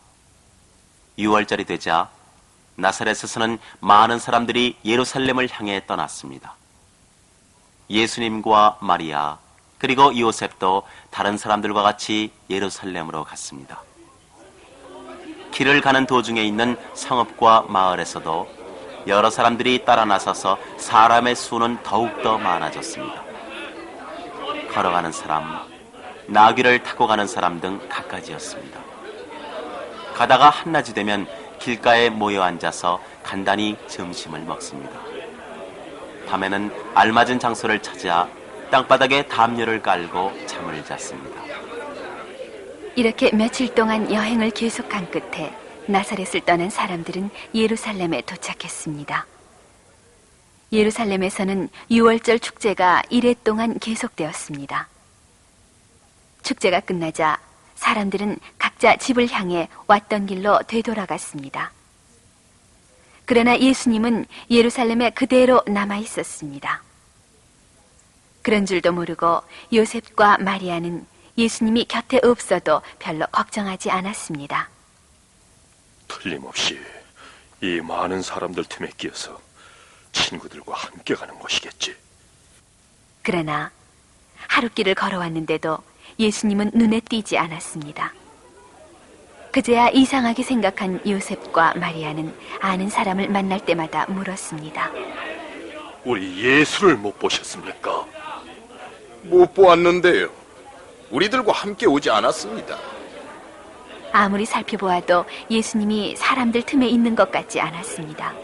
6월절이 되자 나사렛에서는 많은 사람들이 예루살렘을 향해 떠났습니다. 예수님과 마리아 그리고 요셉도 다른 사람들과 같이 예루살렘으로 갔습니다. 길을 가는 도중에 있는 성읍과 마을에서도 여러 사람들이 따라 나서서 사람의 수는 더욱더 많아졌습니다. 걸어가는 사람, 나귀를 타고 가는 사람 등 갖가지였습니다. 가다가 한낮이 되면 길가에 모여 앉아서 간단히 점심을 먹습니다. 밤에는 알맞은 장소를 찾아 땅바닥에 담요를 깔고 잠을 잤습니다. 이렇게 며칠 동안 여행을 계속한 끝에 나사렛을 떠난 사람들은 예루살렘에 도착했습니다. 예루살렘에서는 유월절 축제가 이래 동안 계속되었습니다. 축제가 끝나자 사람들은 각자 집을 향해 왔던 길로 되돌아갔습니다. 그러나 예수님은 예루살렘에 그대로 남아 있었습니다. 그런 줄도 모르고 요셉과 마리아는 예수님이 곁에 없어도 별로 걱정하지 않았습니다. 틀림없이 이 많은 사람들 틈에 끼어서 친구들과 함께 가는 것이겠지. 그러나 하룻길을 걸어왔는데도 예수님은 눈에 띄지 않았습니다. 그제야 이상하게 생각한 요셉과 마리아는 아는 사람을 만날 때마다 물었습니다. 우리 예수를 못 보셨습니까? 못 보았는데요. 우리들과 함께 오지 않았습니다. 아무리 살펴보아도 예수님이 사람들 틈에 있는 것 같지 않았습니다.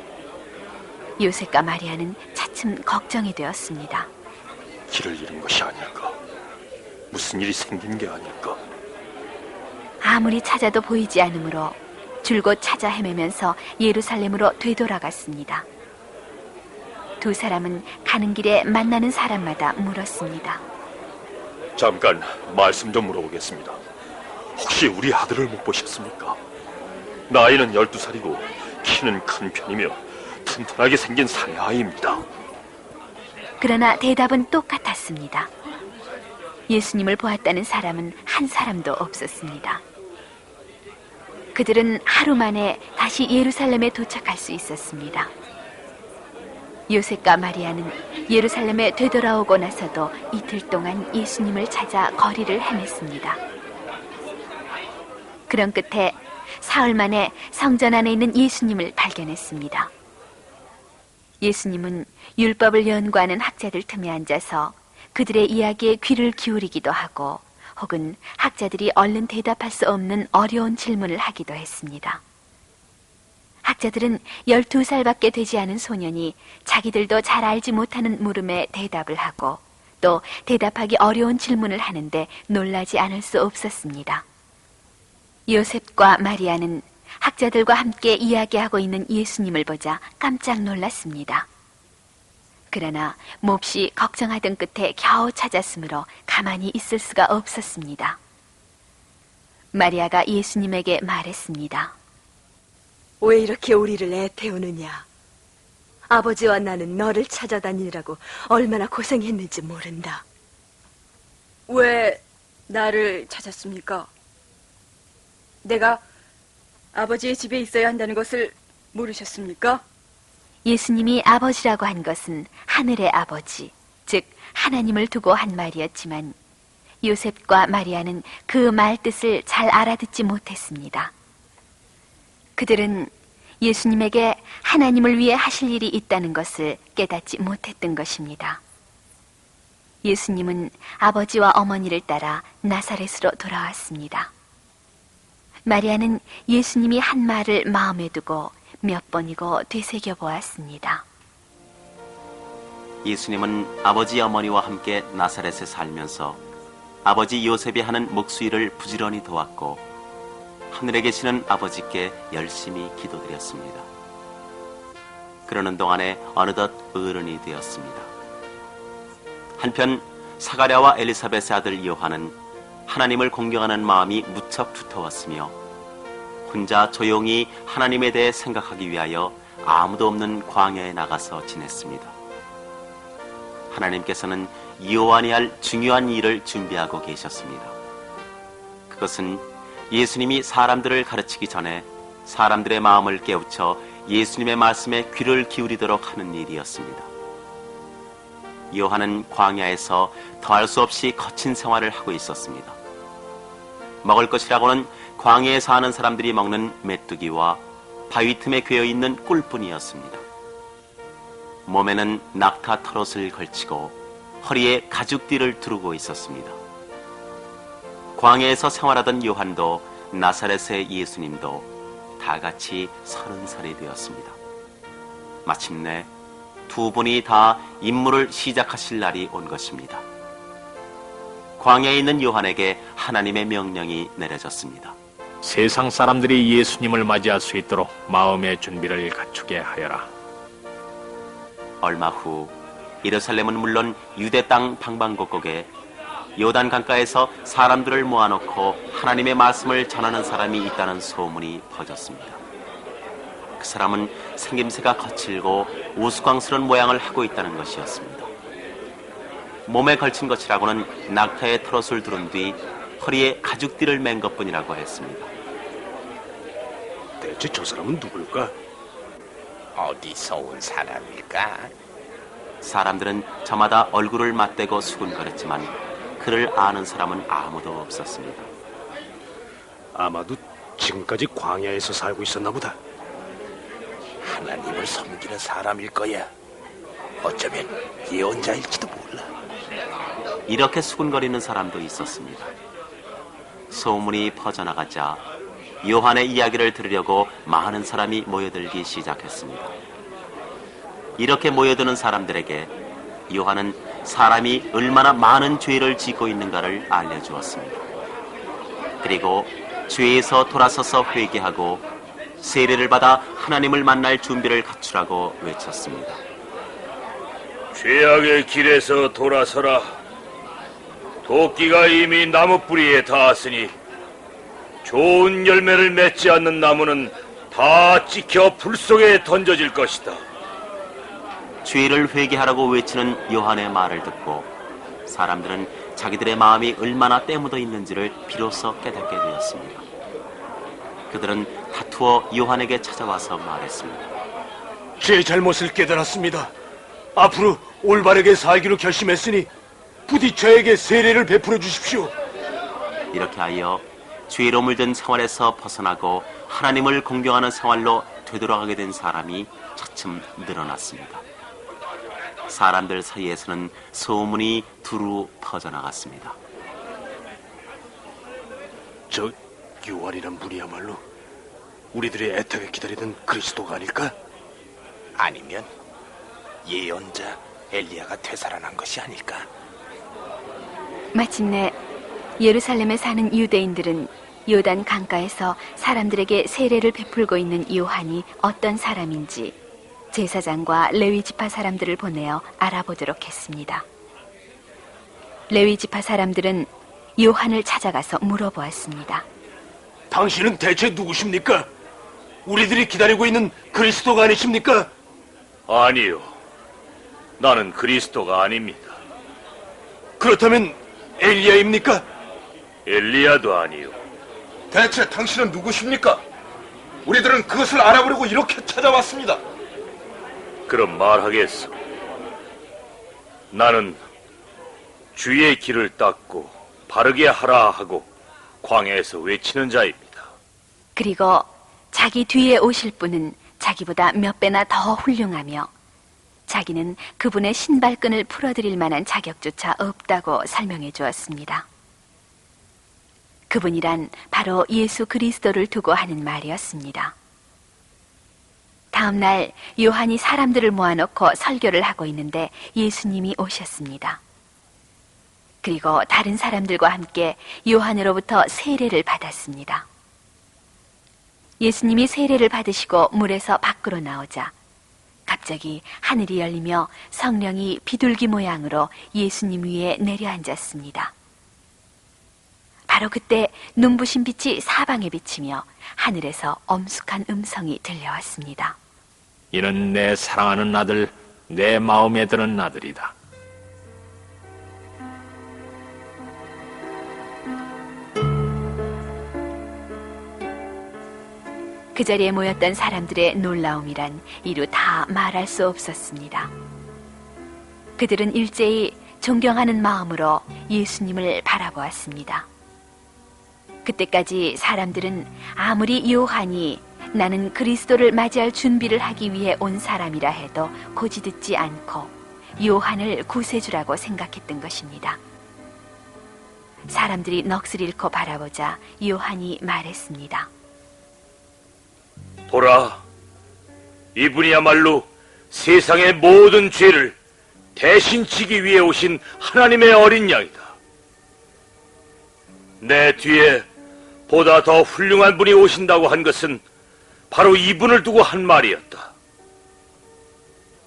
요셉과 마리아는 차츰 걱정이 되었습니다. 길을 잃은 것이 아닐까? 무슨 일이 생긴 게 아닐까? 아무리 찾아도 보이지 않으므로 줄곧 찾아 헤매면서 예루살렘으로 되돌아갔습니다. 두 사람은 가는 길에 만나는 사람마다 물었습니다. 잠깐 말씀 좀 물어보겠습니다. 혹시 우리 아들을 못 보셨습니까? 나이는 12살이고 키는 큰 편이며 튼튼하게 생긴 사내아이입니다. 그러나 대답은 똑같았습니다. 예수님을 보았다는 사람은 한 사람도 없었습니다. 그들은 하루 만에 다시 예루살렘에 도착할 수 있었습니다. 요셉과 마리아는 예루살렘에 되돌아오고 나서도 이틀 동안 예수님을 찾아 거리를 헤맸습니다. 그런 끝에 사흘 만에 성전 안에 있는 예수님을 발견했습니다. 예수님은 율법을 연구하는 학자들 틈에 앉아서 그들의 이야기에 귀를 기울이기도 하고 혹은 학자들이 얼른 대답할 수 없는 어려운 질문을 하기도 했습니다. 학자들은 12살밖에 되지 않은 소년이 자기들도 잘 알지 못하는 물음에 대답을 하고 또 대답하기 어려운 질문을 하는데 놀라지 않을 수 없었습니다. 요셉과 마리아는 학자들과 함께 이야기하고 있는 예수님을 보자 깜짝 놀랐습니다. 그러나 몹시 걱정하던 끝에 겨우 찾았으므로 가만히 있을 수가 없었습니다. 마리아가 예수님에게 말했습니다. 왜 이렇게 우리를 애태우느냐? 아버지와 나는 너를 찾아다니느라고 얼마나 고생했는지 모른다. 왜 나를 찾았습니까? 내가 아버지의 집에 있어야 한다는 것을 모르셨습니까? 예수님이 아버지라고 한 것은 하늘의 아버지, 즉 하나님을 두고 한 말이었지만 요셉과 마리아는 그 말 뜻을 잘 알아듣지 못했습니다. 그들은 예수님에게 하나님을 위해 하실 일이 있다는 것을 깨닫지 못했던 것입니다. 예수님은 아버지와 어머니를 따라 나사렛으로 돌아왔습니다. 마리아는 예수님이 한 말을 마음에 두고 몇 번이고 되새겨 보았습니다. 예수님은 아버지 어머니와 함께 나사렛에 살면서 아버지 요셉이 하는 목수일을 부지런히 도왔고 하늘에 계시는 아버지께 열심히 기도드렸습니다. 그러는 동안에 어느덧 어른이 되었습니다. 한편 사가랴와 엘리사벳의 아들 요한은 하나님을 공경하는 마음이 무척 두터웠으며 혼자 조용히 하나님에 대해 생각하기 위하여 아무도 없는 광야에 나가서 지냈습니다. 하나님께서는 요한이 할 중요한 일을 준비하고 계셨습니다. 그것은 예수님이 사람들을 가르치기 전에 사람들의 마음을 깨우쳐 예수님의 말씀에 귀를 기울이도록 하는 일이었습니다. 요한은 광야에서 더할 수 없이 거친 생활을 하고 있었습니다. 먹을 것이라고는 광야에 사는 사람들이 먹는 메뚜기와 바위 틈에 괴어 있는 꿀뿐이었습니다. 몸에는 낙타 털옷을 걸치고 허리에 가죽띠를 두르고 있었습니다. 광야에서 생활하던 요한도 나사렛의 예수님도 다 같이 30살이 되었습니다. 마침내 두 분이 다 임무를 시작하실 날이 온 것입니다. 광야에 있는 요한에게 하나님의 명령이 내려졌습니다. 세상 사람들이 예수님을 맞이할 수 있도록 마음의 준비를 갖추게 하여라. 얼마 후 예루살렘은 물론 유대 땅 방방곡곡에 요단 강가에서 사람들을 모아놓고 하나님의 말씀을 전하는 사람이 있다는 소문이 퍼졌습니다. 그 사람은 생김새가 거칠고 우스꽝스러운 모양을 하고 있다는 것이었습니다. 몸에 걸친 것이라고는 낙타의 털옷을 두른 뒤 허리에 가죽띠를 맨 것뿐이라고 했습니다. 대체 저 사람은 누굴까? 어디서 온 사람일까? 사람들은 저마다 얼굴을 맞대고 수군거렸지만 그를 아는 사람은 아무도 없었습니다. 아마도 지금까지 광야에서 살고 있었나 보다. 하나님을 섬기는 사람일 거야. 어쩌면 예언자일지도 몰라. 이렇게 수군거리는 사람도 있었습니다. 소문이 퍼져나가자 요한의 이야기를 들으려고 많은 사람이 모여들기 시작했습니다. 이렇게 모여드는 사람들에게 요한은 사람이 얼마나 많은 죄를 짓고 있는가를 알려주었습니다. 그리고 죄에서 돌아서서 회개하고 세례를 받아 하나님을 만날 준비를 갖추라고 외쳤습니다. 죄악의 길에서 돌아서라. 도끼가 이미 나무 뿌리에 닿았으니 좋은 열매를 맺지 않는 나무는 다 찍혀 불 속에 던져질 것이다. 죄를 회개하라고 외치는 요한의 말을 듣고 사람들은 자기들의 마음이 얼마나 때묻어 있는지를 비로소 깨닫게 되었습니다. 그들은 다투어 요한에게 찾아와서 말했습니다. 제 잘못을 깨달았습니다. 앞으로 올바르게 살기로 결심했으니 부디 저에게 세례를 베풀어 주십시오. 이렇게 하여 죄로 물든 생활에서 벗어나고 하나님을 공경하는 생활로 되돌아가게 된 사람이 차츰 늘어났습니다. 사람들 사이에서는 소문이 두루 퍼져나갔습니다. 저 요한이란 분이야말로 우리들이 애타게 기다리던 그리스도가 아닐까? 아니면 예언자 엘리야가 되살아난 것이 아닐까? 마침내 예루살렘에 사는 유대인들은 요단 강가에서 사람들에게 세례를 베풀고 있는 요한이 어떤 사람인지 제사장과 레위 지파 사람들을 보내어 알아보도록 했습니다. 레위 지파 사람들은 요한을 찾아가서 물어보았습니다. 당신은 대체 누구십니까? 우리들이 기다리고 있는 그리스도가 아니십니까? 아니요. 나는 그리스도가 아닙니다. 그렇다면 엘리야입니까? 엘리야도 아니요. 대체 당신은 누구십니까? 우리들은 그것을 알아보려고 이렇게 찾아왔습니다. 그럼 말하겠소. 나는 주의 길을 닦고 바르게 하라 하고 광야에서 외치는 자입니다. 그리고 자기 뒤에 오실 분은 자기보다 몇 배나 더 훌륭하며 자기는 그분의 신발끈을 풀어드릴 만한 자격조차 없다고 설명해 주었습니다. 그분이란 바로 예수 그리스도를 두고 하는 말이었습니다. 다음 날 요한이 사람들을 모아놓고 설교를 하고 있는데 예수님이 오셨습니다. 그리고 다른 사람들과 함께 요한으로부터 세례를 받았습니다. 예수님이 세례를 받으시고 물에서 밖으로 나오자 갑자기 하늘이 열리며 성령이 비둘기 모양으로 예수님 위에 내려앉았습니다. 바로 그때 눈부신 빛이 사방에 비치며 하늘에서 엄숙한 음성이 들려왔습니다. 이는 내 사랑하는 아들, 내 마음에 드는 아들이다. 그 자리에 모였던 사람들의 놀라움이란 이루 다 말할 수 없었습니다. 그들은 일제히 존경하는 마음으로 예수님을 바라보았습니다. 그때까지 사람들은 아무리 요한이 나는 그리스도를 맞이할 준비를 하기 위해 온 사람이라 해도 고지듣지 않고 요한을 구세주라고 생각했던 것입니다. 사람들이 넋을 잃고 바라보자 요한이 말했습니다. 보라, 이분이야말로 세상의 모든 죄를 대신 지기 위해 오신 하나님의 어린 양이다. 내 뒤에 보다 더 훌륭한 분이 오신다고 한 것은 바로 이분을 두고 한 말이었다.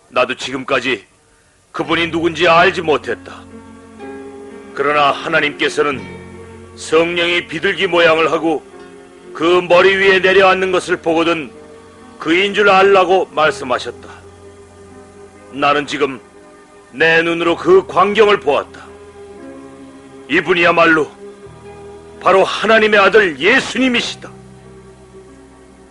나도 지금까지 그분이 누군지 알지 못했다. 그러나 하나님께서는 성령이 비둘기 모양을 하고 그 머리 위에 내려앉는 것을 보거든 그인 줄 알라고 말씀하셨다. 나는 지금 내 눈으로 그 광경을 보았다. 이분이야말로 바로 하나님의 아들 예수님이시다.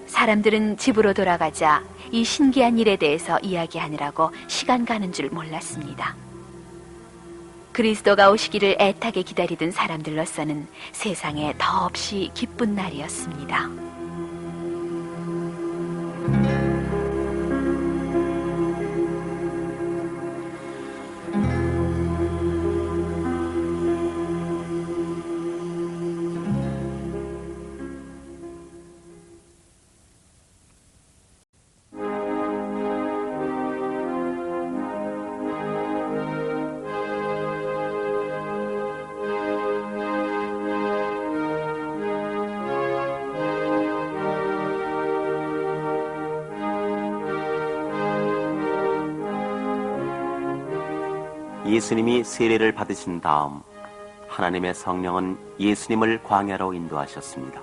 사람들은 집으로 돌아가자 이 신기한 일에 대해서 이야기하느라고 시간 가는 줄 몰랐습니다. 그리스도가 오시기를 애타게 기다리던 사람들로서는 세상에 더없이 기쁜 날이었습니다. 예수님이 세례를 받으신 다음 하나님의 성령은 예수님을 광야로 인도하셨습니다.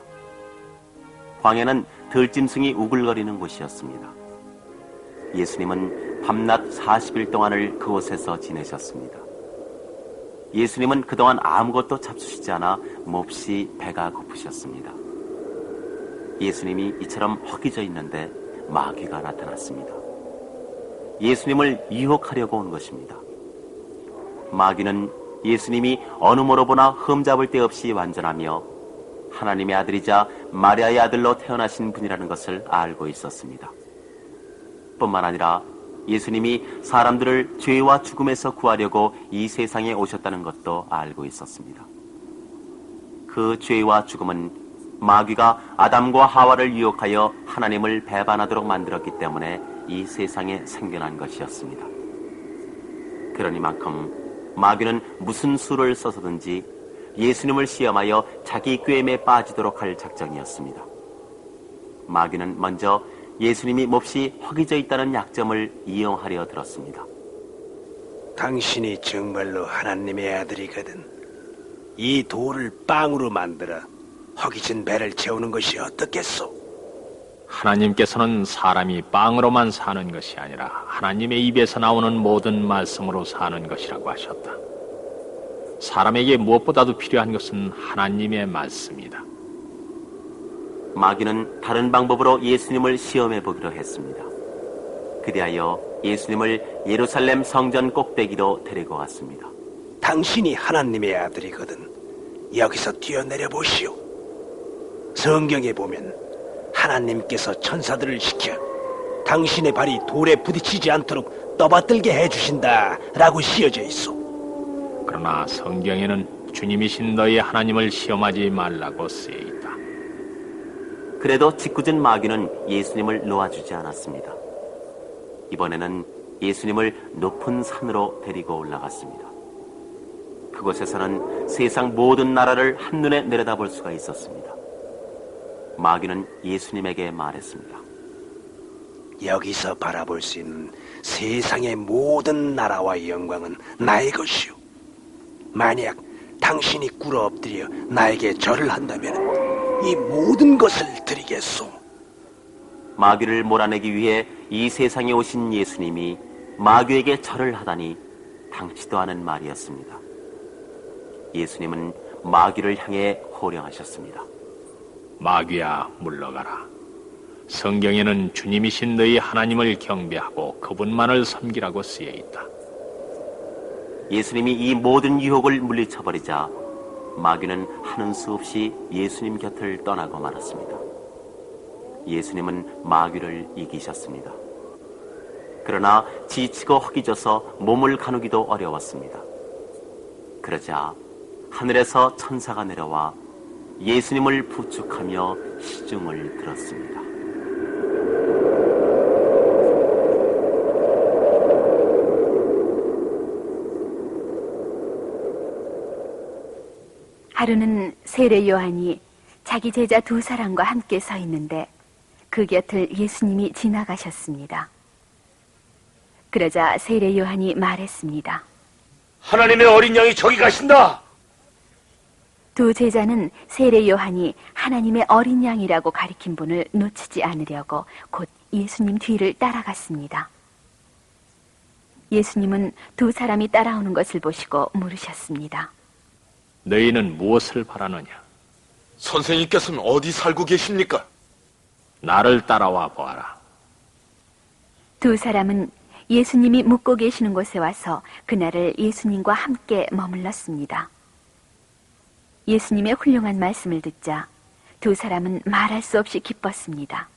광야는 들짐승이 우글거리는 곳이었습니다. 예수님은 밤낮 40일 동안을 그곳에서 지내셨습니다. 예수님은 그동안 아무것도 잡수시지 않아 몹시 배가 고프셨습니다. 예수님이 이처럼 허기져 있는데 마귀가 나타났습니다. 예수님을 유혹하려고 온 것입니다. 마귀는 예수님이 어느 모로보나 흠잡을 데 없이 완전하며 하나님의 아들이자 마리아의 아들로 태어나신 분이라는 것을 알고 있었습니다. 뿐만 아니라 예수님이 사람들을 죄와 죽음에서 구하려고 이 세상에 오셨다는 것도 알고 있었습니다. 그 죄와 죽음은 마귀가 아담과 하와를 유혹하여 하나님을 배반하도록 만들었기 때문에 이 세상에 생겨난 것이었습니다. 그러니만큼 마귀는 무슨 수를 써서든지 예수님을 시험하여 자기 꾀임에 빠지도록 할 작정이었습니다. 마귀는 먼저 예수님이 몹시 허기져 있다는 약점을 이용하려 들었습니다. 당신이 정말로 하나님의 아들이거든 이 돌을 빵으로 만들어 허기진 배를 채우는 것이 어떻겠소? 하나님께서는 사람이 빵으로만 사는 것이 아니라 하나님의 입에서 나오는 모든 말씀으로 사는 것이라고 하셨다. 사람에게 무엇보다도 필요한 것은 하나님의 말씀이다. 마귀는 다른 방법으로 예수님을 시험해 보기로 했습니다. 그리하여 예수님을 예루살렘 성전 꼭대기로 데리고 갔습니다. 당신이 하나님의 아들이거든 여기서 뛰어내려 보시오. 성경에 보면 하나님께서 천사들을 시켜 당신의 발이 돌에 부딪히지 않도록 떠받들게 해주신다 라고 쓰여져 있어. 그러나 성경에는 주님이신 너희 하나님을 시험하지 말라고 쓰여 있다. 그래도 짓궂은 마귀는 예수님을 놓아주지 않았습니다. 이번에는 예수님을 높은 산으로 데리고 올라갔습니다. 그곳에서는 세상 모든 나라를 한눈에 내려다볼 수가 있었습니다. 마귀는 예수님에게 말했습니다. 여기서 바라볼 수 있는 세상의 모든 나라와 영광은 나의 것이오. 만약 당신이 꿇어 엎드려 나에게 절을 한다면 이 모든 것을 드리겠소. 마귀를 몰아내기 위해 이 세상에 오신 예수님이 마귀에게 절을 하다니 당치도 않은 말이었습니다. 예수님은 마귀를 향해 호령하셨습니다. 마귀야, 물러가라. 성경에는 주님이신 너희 하나님을 경배하고 그분만을 섬기라고 쓰여 있다. 예수님이 이 모든 유혹을 물리쳐버리자 마귀는 하는 수 없이 예수님 곁을 떠나고 말았습니다. 예수님은 마귀를 이기셨습니다. 그러나 지치고 허기져서 몸을 가누기도 어려웠습니다. 그러자 하늘에서 천사가 내려와 예수님을 부축하며 시중을 들었습니다. 하루는 세례 요한이 자기 제자 두 사람과 함께 서 있는데 그 곁을 예수님이 지나가셨습니다. 그러자 세례 요한이 말했습니다. 하나님의 어린 양이 저기 가신다. 두 제자는 세례 요한이 하나님의 어린 양이라고 가리킨 분을 놓치지 않으려고 곧 예수님 뒤를 따라갔습니다. 예수님은 두 사람이 따라오는 것을 보시고 물으셨습니다. 너희는 무엇을 바라느냐? 선생님께서는 어디 살고 계십니까? 나를 따라와 보아라. 두 사람은 예수님이 묵고 계시는 곳에 와서 그날을 예수님과 함께 머물렀습니다. 예수님의 훌륭한 말씀을 듣자 두 사람은 말할 수 없이 기뻤습니다.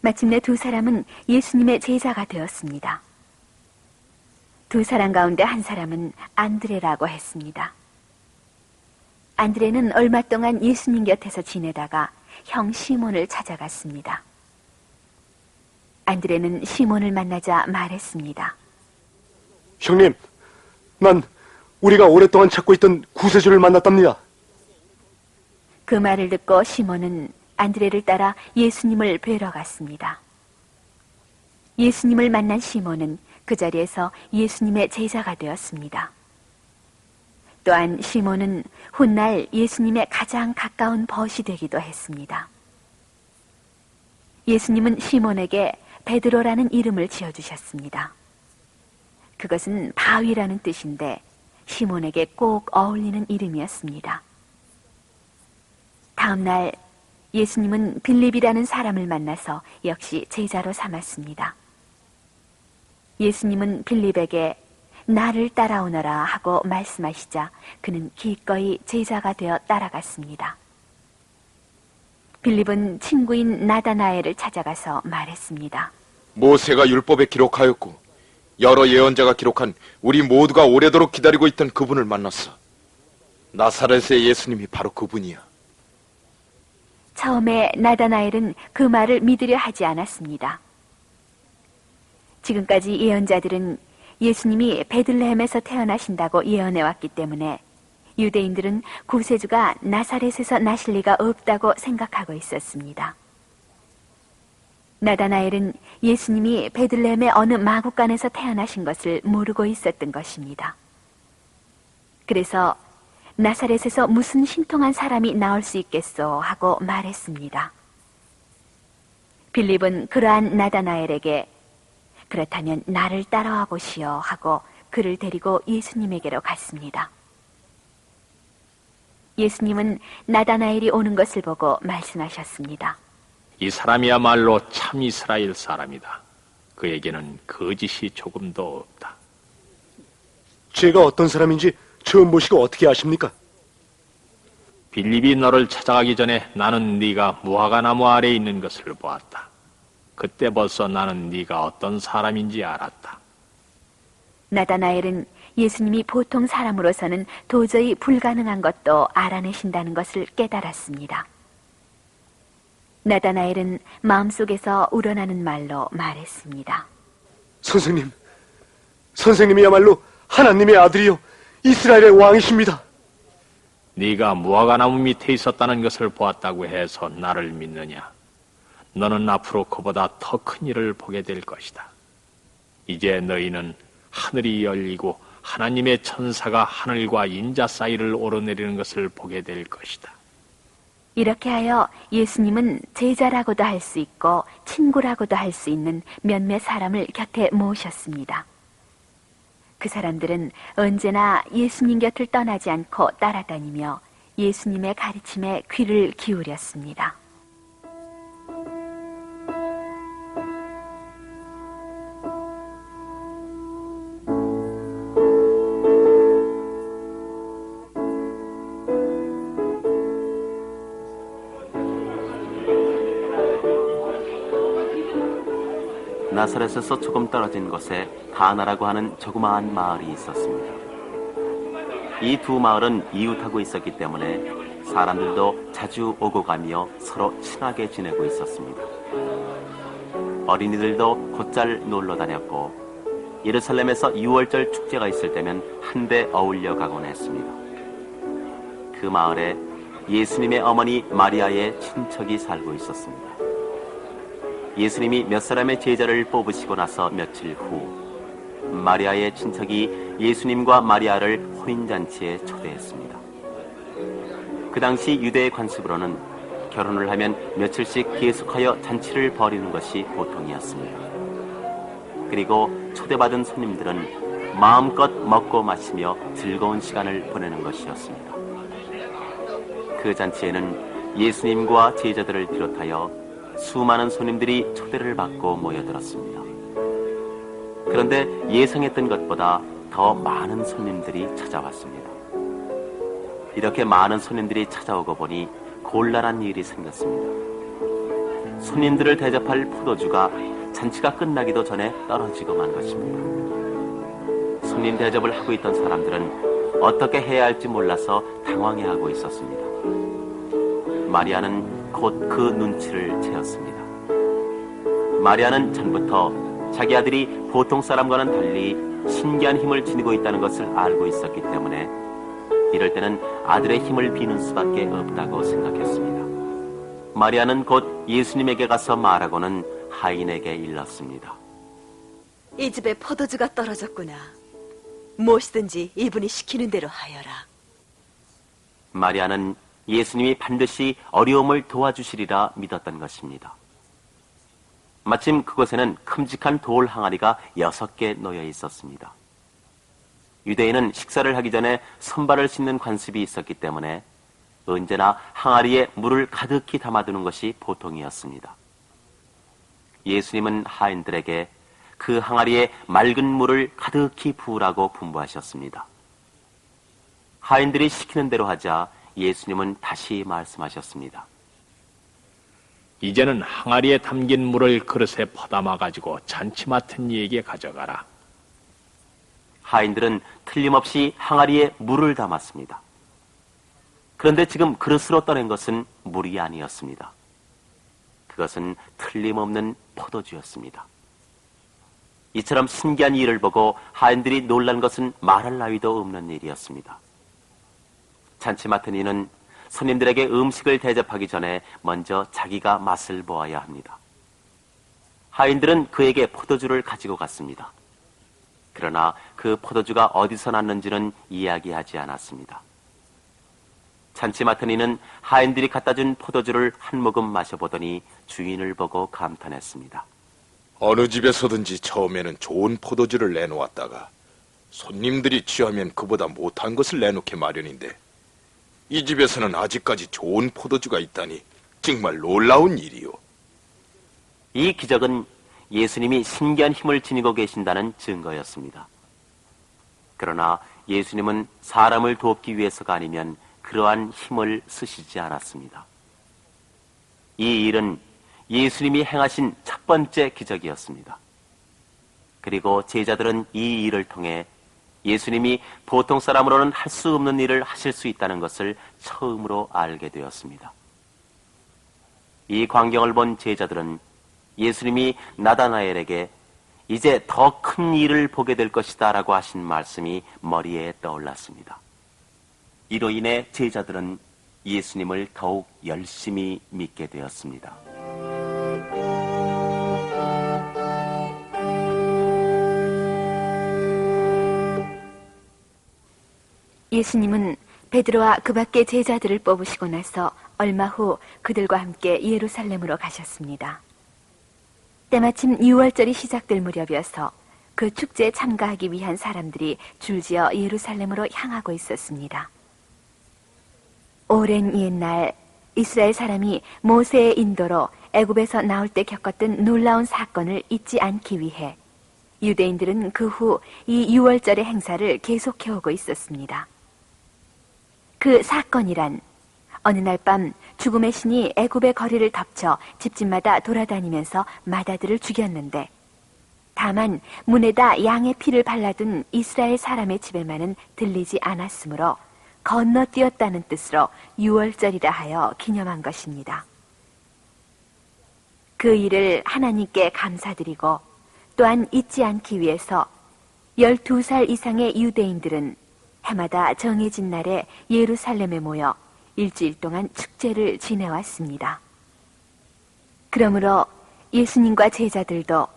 마침내 두 사람은 예수님의 제자가 되었습니다. 두 사람 가운데 한 사람은 안드레라고 했습니다. 안드레는 얼마 동안 예수님 곁에서 지내다가 형 시몬을 찾아갔습니다. 안드레는 시몬을 만나자 말했습니다. 형님, 난 우리가 오랫동안 찾고 있던 구세주를 만났답니다. 그 말을 듣고 시몬은 안드레를 따라 예수님을 뵈러 갔습니다. 예수님을 만난 시몬은 그 자리에서 예수님의 제자가 되었습니다. 또한 시몬은 훗날 예수님의 가장 가까운 벗이 되기도 했습니다. 예수님은 시몬에게 베드로라는 이름을 지어주셨습니다. 그것은 바위라는 뜻인데 시몬에게 꼭 어울리는 이름이었습니다. 다음 날 예수님은 빌립이라는 사람을 만나서 역시 제자로 삼았습니다. 예수님은 빌립에게 나를 따라오너라 하고 말씀하시자 그는 기꺼이 제자가 되어 따라갔습니다. 빌립은 친구인 나다나엘을 찾아가서 말했습니다. 모세가 율법에 기록하였고 여러 예언자가 기록한 우리 모두가 오래도록 기다리고 있던 그분을 만났어. 나사렛의 예수님이 바로 그분이야. 처음에 나다나엘은 그 말을 믿으려 하지 않았습니다. 지금까지 예언자들은 예수님이 베들레헴에서 태어나신다고 예언해왔기 때문에 유대인들은 구세주가 나사렛에서 나실 리가 없다고 생각하고 있었습니다. 나다나엘은 예수님이 베들레헴의 어느 마구간에서 태어나신 것을 모르고 있었던 것입니다. 그래서 나사렛에서 무슨 신통한 사람이 나올 수 있겠소 하고 말했습니다. 빌립은 그러한 나다나엘에게 그렇다면 나를 따라와 보시오 하고 그를 데리고 예수님에게로 갔습니다. 예수님은 나다나엘이 오는 것을 보고 말씀하셨습니다. 이 사람이야말로 참 이스라엘 사람이다. 그에게는 거짓이 조금도 없다. 제가 어떤 사람인지 처음 보시고 어떻게 아십니까? 빌립이 너를 찾아가기 전에 나는 네가 무화과나무 아래에 있는 것을 보았다. 그때 벌써 나는 네가 어떤 사람인지 알았다. 나다나엘은 예수님이 보통 사람으로서는 도저히 불가능한 것도 알아내신다는 것을 깨달았습니다. 나다나엘은 마음속에서 우러나는 말로 말했습니다. 선생님이야말로 하나님의 아들이요 이스라엘의 왕이십니다. 네가 무화과나무 밑에 있었다는 것을 보았다고 해서 나를 믿느냐? 너는 앞으로 그보다 더 큰 일을 보게 될 것이다. 이제 너희는 하늘이 열리고 하나님의 천사가 하늘과 인자 사이를 오르내리는 것을 보게 될 것이다. 이렇게 하여 예수님은 제자라고도 할 수 있고 친구라고도 할 수 있는 몇몇 사람을 곁에 모으셨습니다. 그 사람들은 언제나 예수님 곁을 떠나지 않고 따라다니며 예수님의 가르침에 귀를 기울였습니다. 나사렛에서 조금 떨어진 곳에 가나라고 하는 조그마한 마을이 있었습니다. 이 두 마을은 이웃하고 있었기 때문에 사람들도 자주 오고 가며 서로 친하게 지내고 있었습니다. 어린이들도 곧잘 놀러 다녔고 예루살렘에서 유월절 축제가 있을 때면 한데 어울려 가곤 했습니다. 그 마을에 예수님의 어머니 마리아의 친척이 살고 있었습니다. 예수님이 몇 사람의 제자를 뽑으시고 나서 며칠 후 마리아의 친척이 예수님과 마리아를 혼인잔치에 초대했습니다. 그 당시 유대의 관습으로는 결혼을 하면 며칠씩 계속하여 잔치를 벌이는 것이 보통이었습니다. 그리고 초대받은 손님들은 마음껏 먹고 마시며 즐거운 시간을 보내는 것이었습니다. 그 잔치에는 예수님과 제자들을 비롯하여 수많은 손님들이 초대를 받고 모여들었습니다. 그런데 예상했던 것보다 더 많은 손님들이 찾아왔습니다. 이렇게 많은 손님들이 찾아오고 보니 곤란한 일이 생겼습니다. 손님들을 대접할 포도주가 잔치가 끝나기도 전에 떨어지고 만 것입니다. 손님 대접을 하고 있던 사람들은 어떻게 해야 할지 몰라서 당황해하고 있었습니다. 마리아는 곧 그 눈치를 채었습니다. 마리아는 전부터 자기 아들이 보통 사람과는 달리 신기한 힘을 지니고 있다는 것을 알고 있었기 때문에 이럴 때는 아들의 힘을 비는 수밖에 없다고 생각했습니다. 마리아는 곧 예수님에게 가서 말하고는 하인에게 일렀습니다. 이 집에 포도주가 떨어졌구나. 무엇이든지 이분이 시키는 대로 하여라. 마리아는 예수님이 반드시 어려움을 도와주시리라 믿었던 것입니다. 마침 그곳에는 큼직한 돌 항아리가 6개 놓여 있었습니다. 유대인은 식사를 하기 전에 손발을 씻는 관습이 있었기 때문에 언제나 항아리에 물을 가득히 담아두는 것이 보통이었습니다. 예수님은 하인들에게 그 항아리에 맑은 물을 가득히 부으라고 분부하셨습니다. 하인들이 시키는 대로 하자 예수님은 다시 말씀하셨습니다. 이제는 항아리에 담긴 물을 그릇에 퍼담아 가지고 잔치 맡은 이에게 가져가라. 하인들은 틀림없이 항아리에 물을 담았습니다. 그런데 지금 그릇으로 떠낸 것은 물이 아니었습니다. 그것은 틀림없는 포도주였습니다. 이처럼 신기한 일을 보고 하인들이 놀란 것은 말할 나위도 없는 일이었습니다. 잔치 맡은 이는 손님들에게 음식을 대접하기 전에 먼저 자기가 맛을 보아야 합니다. 하인들은 그에게 포도주를 가지고 갔습니다. 그러나 그 포도주가 어디서 났는지는 이야기하지 않았습니다. 잔치 맡은 이는 하인들이 갖다 준 포도주를 한 모금 마셔보더니 주인을 보고 감탄했습니다. 어느 집에서든지 처음에는 좋은 포도주를 내놓았다가 손님들이 취하면 그보다 못한 것을 내놓게 마련인데 이 집에서는 아직까지 좋은 포도주가 있다니 정말 놀라운 일이요. 이 기적은 예수님이 신기한 힘을 지니고 계신다는 증거였습니다. 그러나 예수님은 사람을 돕기 위해서가 아니면 그러한 힘을 쓰시지 않았습니다. 이 일은 예수님이 행하신 첫 번째 기적이었습니다. 그리고 제자들은 이 일을 통해 예수님이 보통 사람으로는 할 수 없는 일을 하실 수 있다는 것을 처음으로 알게 되었습니다. 이 광경을 본 제자들은 예수님이 나다나엘에게 이제 더 큰 일을 보게 될 것이다 라고 하신 말씀이 머리에 떠올랐습니다. 이로 인해 제자들은 예수님을 더욱 열심히 믿게 되었습니다. 예수님은 베드로와 그 밖의 제자들을 뽑으시고 나서 얼마 후 그들과 함께 예루살렘으로 가셨습니다. 때마침 6월절이 시작될 무렵이어서 그 축제에 참가하기 위한 사람들이 줄지어 예루살렘으로 향하고 있었습니다. 오랜 옛날 이스라엘 사람이 모세의 인도로 애굽에서 나올 때 겪었던 놀라운 사건을 잊지 않기 위해 유대인들은 그 후 이 6월절의 행사를 계속해오고 있었습니다. 그 사건이란 어느 날 밤 죽음의 신이 애굽의 거리를 덮쳐 집집마다 돌아다니면서 마다들을 죽였는데 다만 문에다 양의 피를 발라둔 이스라엘 사람의 집에만은 들리지 않았으므로 건너뛰었다는 뜻으로 6월절이라 하여 기념한 것입니다. 그 일을 하나님께 감사드리고 또한 잊지 않기 위해서 12살 이상의 유대인들은 해마다 정해진 날에 예루살렘에 모여 일주일 동안 축제를 지내왔습니다. 그러므로 예수님과 제자들도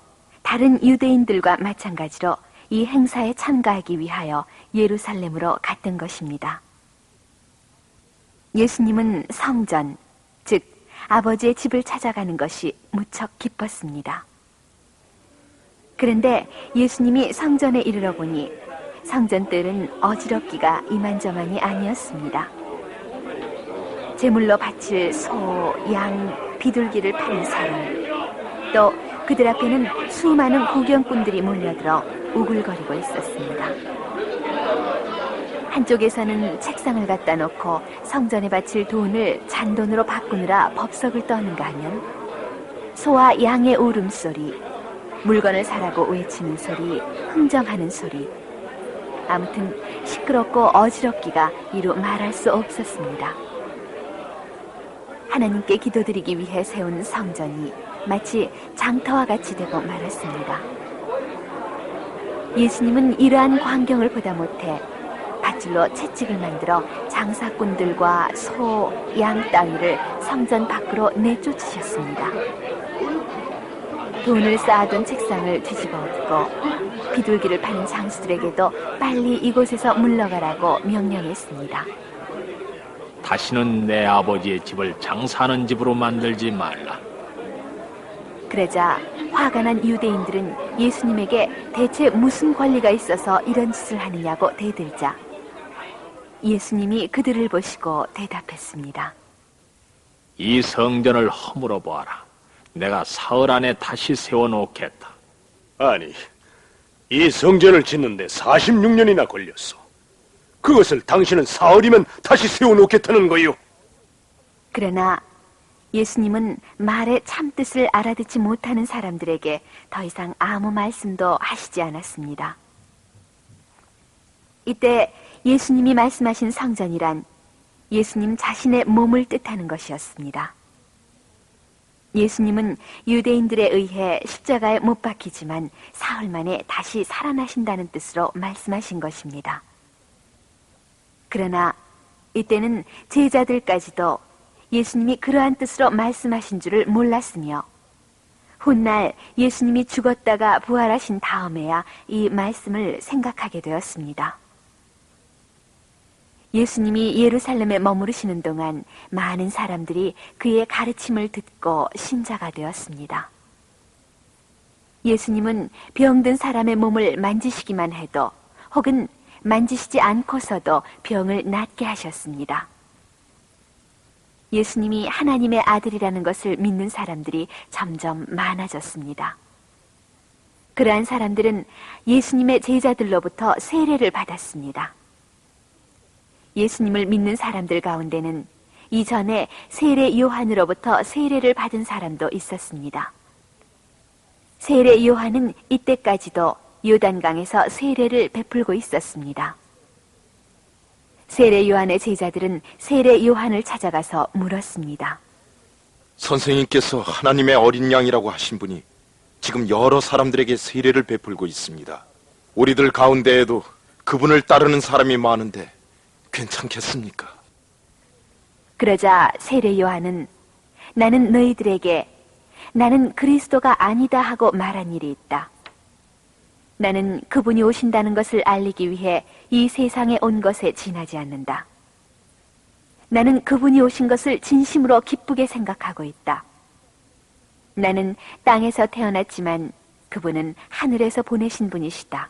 다른 유대인들과 마찬가지로 이 행사에 참가하기 위하여 예루살렘으로 갔던 것입니다. 예수님은 성전, 즉 아버지의 집을 찾아가는 것이 무척 기뻤습니다. 그런데 예수님이 성전에 이르러 보니 성전 뜰은 어지럽기가 이만저만이 아니었습니다. 제물로 바칠 소, 양, 비둘기를 파는 사람, 또 그들 앞에는 수많은 구경꾼들이 몰려들어 우글거리고 있었습니다. 한쪽에서는 책상을 갖다 놓고 성전에 바칠 돈을 잔돈으로 바꾸느라 법석을 떠는가 하면 소와 양의 울음소리, 물건을 사라고 외치는 소리, 흥정하는 소리, 아무튼 시끄럽고 어지럽기가 이루 말할 수 없었습니다. 하나님께 기도드리기 위해 세운 성전이 마치 장터와 같이 되고 말았습니다. 예수님은 이러한 광경을 보다 못해 밧줄로 채찍을 만들어 장사꾼들과 소, 양 따위를 성전 밖으로 내쫓으셨습니다. 돈을 쌓아둔 책상을 뒤집어 엎고 비둘기를 파는 장수들에게도 빨리 이곳에서 물러가라고 명령했습니다. 다시는 내 아버지의 집을 장사하는 집으로 만들지 말라. 그러자 화가 난 유대인들은 예수님에게 대체 무슨 권리가 있어서 이런 짓을 하느냐고 대들자 예수님이 그들을 보시고 대답했습니다. 이 성전을 허물어 보아라. 내가 사흘 안에 다시 세워놓겠다. 아니, 이 성전을 짓는데 46년이나 걸렸어. 그것을 당신은 사흘이면 다시 세워놓겠다는 거요. 그러나 예수님은 말의 참뜻을 알아듣지 못하는 사람들에게 더 이상 아무 말씀도 하시지 않았습니다. 이때 예수님이 말씀하신 성전이란 예수님 자신의 몸을 뜻하는 것이었습니다. 예수님은 유대인들에 의해 십자가에 못 박히지만 사흘 만에 다시 살아나신다는 뜻으로 말씀하신 것입니다. 그러나 이때는 제자들까지도 예수님이 그러한 뜻으로 말씀하신 줄을 몰랐으며 훗날 예수님이 죽었다가 부활하신 다음에야 이 말씀을 생각하게 되었습니다. 예수님이 예루살렘에 머무르시는 동안 많은 사람들이 그의 가르침을 듣고 신자가 되었습니다. 예수님은 병든 사람의 몸을 만지시기만 해도 혹은 만지시지 않고서도 병을 낫게 하셨습니다. 예수님이 하나님의 아들이라는 것을 믿는 사람들이 점점 많아졌습니다. 그러한 사람들은 예수님의 제자들로부터 세례를 받았습니다. 예수님을 믿는 사람들 가운데는 이전에 세례 요한으로부터 세례를 받은 사람도 있었습니다. 세례 요한은 이때까지도 요단강에서 세례를 베풀고 있었습니다. 세례 요한의 제자들은 세례 요한을 찾아가서 물었습니다. 선생님께서 하나님의 어린 양이라고 하신 분이 지금 여러 사람들에게 세례를 베풀고 있습니다. 우리들 가운데에도 그분을 따르는 사람이 많은데 괜찮겠습니까? 그러자 세례 요한은 나는 너희들에게 나는 그리스도가 아니다 하고 말한 일이 있다. 나는 그분이 오신다는 것을 알리기 위해 이 세상에 온 것에 지나지 않는다. 나는 그분이 오신 것을 진심으로 기쁘게 생각하고 있다. 나는 땅에서 태어났지만 그분은 하늘에서 보내신 분이시다.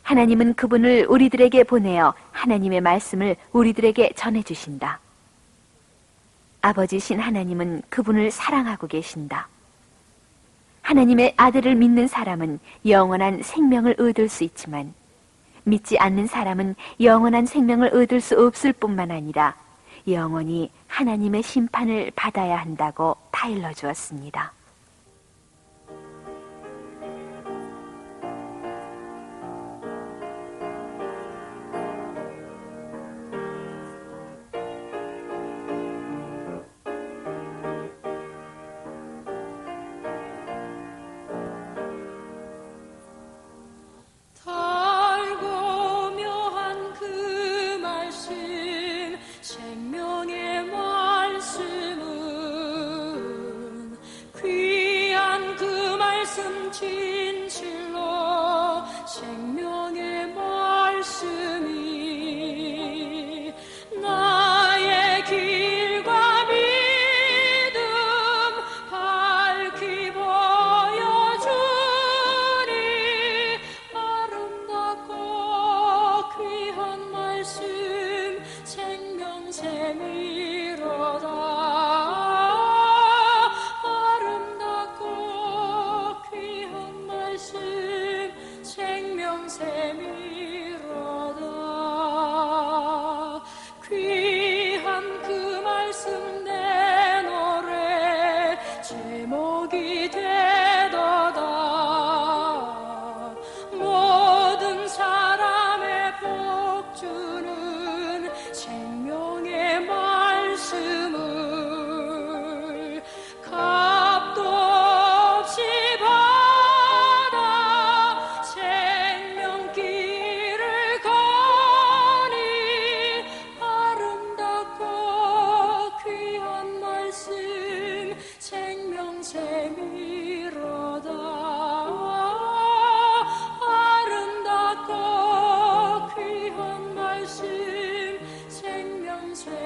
하나님은 그분을 우리들에게 보내어 하나님의 말씀을 우리들에게 전해주신다. 아버지신 하나님은 그분을 사랑하고 계신다. 하나님의 아들을 믿는 사람은 영원한 생명을 얻을 수 있지만 믿지 않는 사람은 영원한 생명을 얻을 수 없을 뿐만 아니라 영원히 하나님의 심판을 받아야 한다고 다 일러주었습니다. 달고 묘한 그 말씀 생명의 말씀은 귀한 그 말씀 진실로 생명의 말씀이 나의 길과 믿음 밝히 보여주니 아름답고 귀한 말씀 생명샘이로다. 아름답고 귀한 말씀 생명샘이로다. 귀한 그 말씀 내 노래 제목이 되도다. 모든 사람의 복 주는 생명의 말씀을 값도 없이 받아 생명길을 가니 아름답고 귀한 말씀 생명샘이로다. 아름답고 귀한 말씀 생명샘이로다.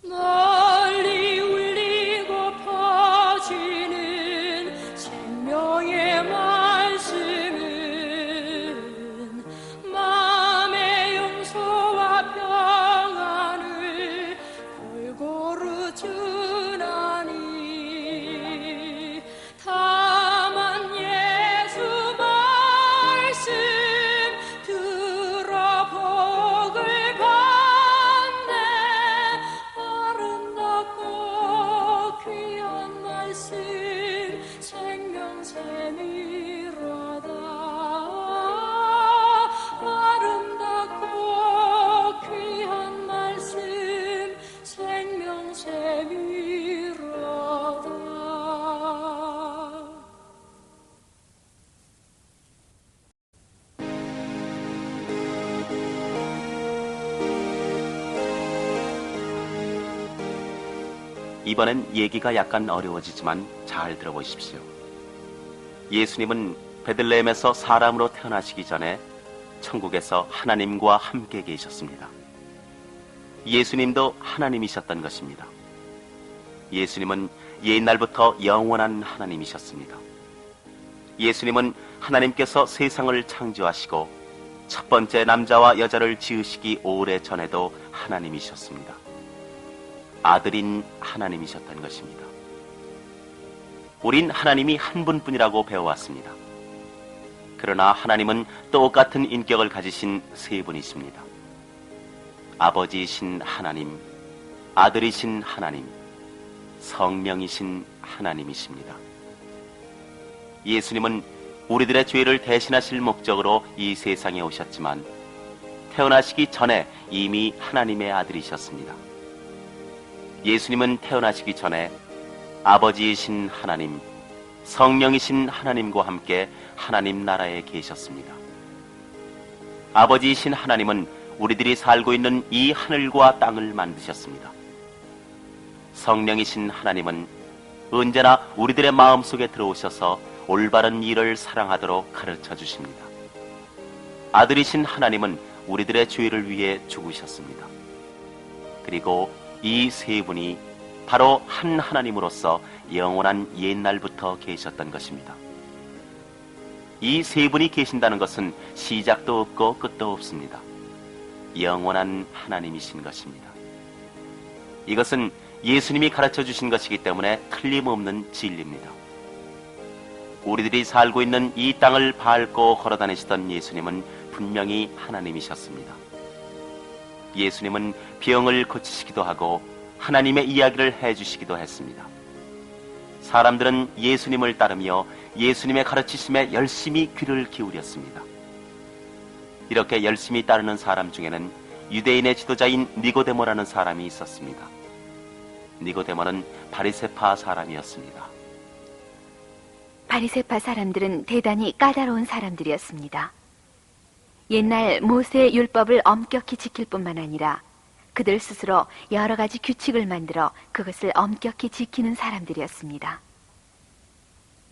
널리 울리고 퍼지는 생명의 말씀은 마음의 용서와 평안을 골고루 주나니 다만 예수 말씀 들어 복을 받네. 아름답고 귀한 말씀 생명샘이로다. 아름답고 귀한 말씀 생명샘이로다. 이번엔 얘기가 약간 어려워지지만 잘 들어보십시오. 예수님은 베들레헴에서 사람으로 태어나시기 전에 천국에서 하나님과 함께 계셨습니다. 예수님도 하나님이셨던 것입니다. 예수님은 옛날부터 영원한 하나님이셨습니다. 예수님은 하나님께서 세상을 창조하시고 첫 번째 남자와 여자를 지으시기 오래 전에도 하나님이셨습니다. 아들인 하나님이셨던 것입니다. 우린 하나님이 한 분뿐이라고 배워왔습니다. 그러나 하나님은 똑같은 인격을 가지신 세 분이십니다. 아버지이신 하나님, 아들이신 하나님, 성령이신 하나님이십니다. 예수님은 우리들의 죄를 대신하실 목적으로 이 세상에 오셨지만 태어나시기 전에 이미 하나님의 아들이셨습니다. 예수님은 태어나시기 전에 아버지이신 하나님, 성령이신 하나님과 함께 하나님 나라에 계셨습니다. 아버지이신 하나님은 우리들이 살고 있는 이 하늘과 땅을 만드셨습니다. 성령이신 하나님은 언제나 우리들의 마음속에 들어오셔서 올바른 일을 사랑하도록 가르쳐 주십니다. 아들이신 하나님은 우리들의 죄를 위해 죽으셨습니다. 그리고 이 세 분이 바로 한 하나님으로서 영원한 옛날부터 계셨던 것입니다. 이 세 분이 계신다는 것은 시작도 없고 끝도 없습니다. 영원한 하나님이신 것입니다. 이것은 예수님이 가르쳐 주신 것이기 때문에 틀림없는 진리입니다. 우리들이 살고 있는 이 땅을 밟고 걸어다니시던 예수님은 분명히 하나님이셨습니다. 예수님은 병을 고치시기도 하고 하나님의 이야기를 해주시기도 했습니다. 사람들은 예수님을 따르며 예수님의 가르치심에 열심히 귀를 기울였습니다. 이렇게 열심히 따르는 사람 중에는 유대인의 지도자인 니고데모라는 사람이 있었습니다. 니고데모는 바리새파 사람이었습니다. 바리새파 사람들은 대단히 까다로운 사람들이었습니다. 옛날 모세의 율법을 엄격히 지킬 뿐만 아니라 그들 스스로 여러 가지 규칙을 만들어 그것을 엄격히 지키는 사람들이었습니다.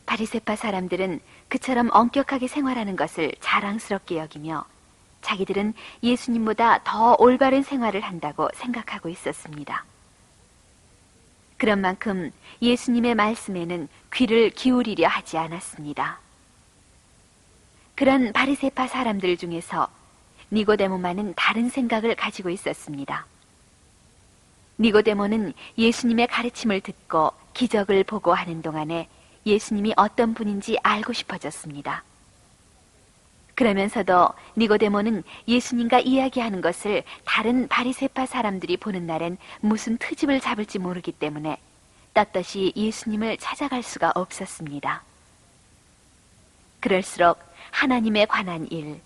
바리새파 사람들은 그처럼 엄격하게 생활하는 것을 자랑스럽게 여기며 자기들은 예수님보다 더 올바른 생활을 한다고 생각하고 있었습니다. 그런 만큼 예수님의 말씀에는 귀를 기울이려 하지 않았습니다. 그런 바리새파 사람들 중에서 니고데모만은 다른 생각을 가지고 있었습니다. 니고데모는 예수님의 가르침을 듣고 기적을 보고 하는 동안에 예수님이 어떤 분인지 알고 싶어졌습니다. 그러면서도 니고데모는 예수님과 이야기하는 것을 다른 바리새파 사람들이 보는 날엔 무슨 트집을 잡을지 모르기 때문에 떳떳이 예수님을 찾아갈 수가 없었습니다. 그럴수록 하나님에 관한 일,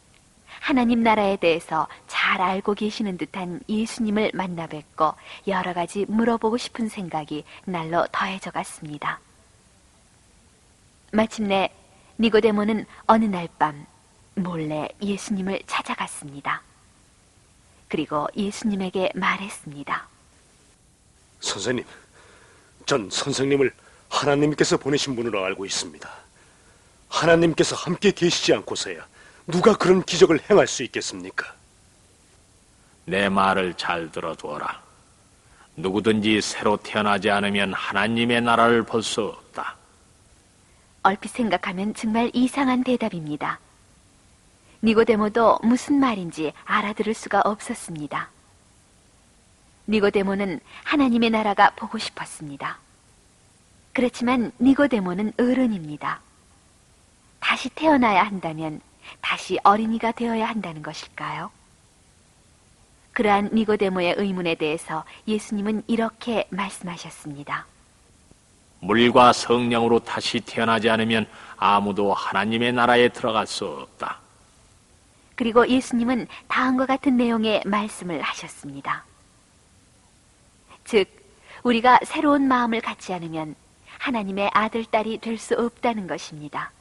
하나님 나라에 대해서 잘 알고 계시는 듯한 예수님을 만나 뵙고 여러 가지 물어보고 싶은 생각이 날로 더해져 갔습니다. 마침내 니고데모는 어느 날 밤 몰래 예수님을 찾아갔습니다. 그리고 예수님에게 말했습니다. 선생님, 전 선생님을 하나님께서 보내신 분으로 알고 있습니다. 하나님께서 함께 계시지 않고서야 누가 그런 기적을 행할 수 있겠습니까? 내 말을 잘 들어두어라. 누구든지 새로 태어나지 않으면 하나님의 나라를 볼 수 없다. 얼핏 생각하면 정말 이상한 대답입니다. 니고데모도 무슨 말인지 알아들을 수가 없었습니다. 니고데모는 하나님의 나라가 보고 싶었습니다. 그렇지만 니고데모는 어른입니다. 다시 태어나야 한다면 다시 어린이가 되어야 한다는 것일까요? 그러한 니고데모의 의문에 대해서 예수님은 이렇게 말씀하셨습니다. 물과 성령으로 다시 태어나지 않으면 아무도 하나님의 나라에 들어갈 수 없다. 그리고 예수님은 다음과 같은 내용의 말씀을 하셨습니다. 즉, 우리가 새로운 마음을 갖지 않으면 하나님의 아들, 딸이 될 수 없다는 것입니다.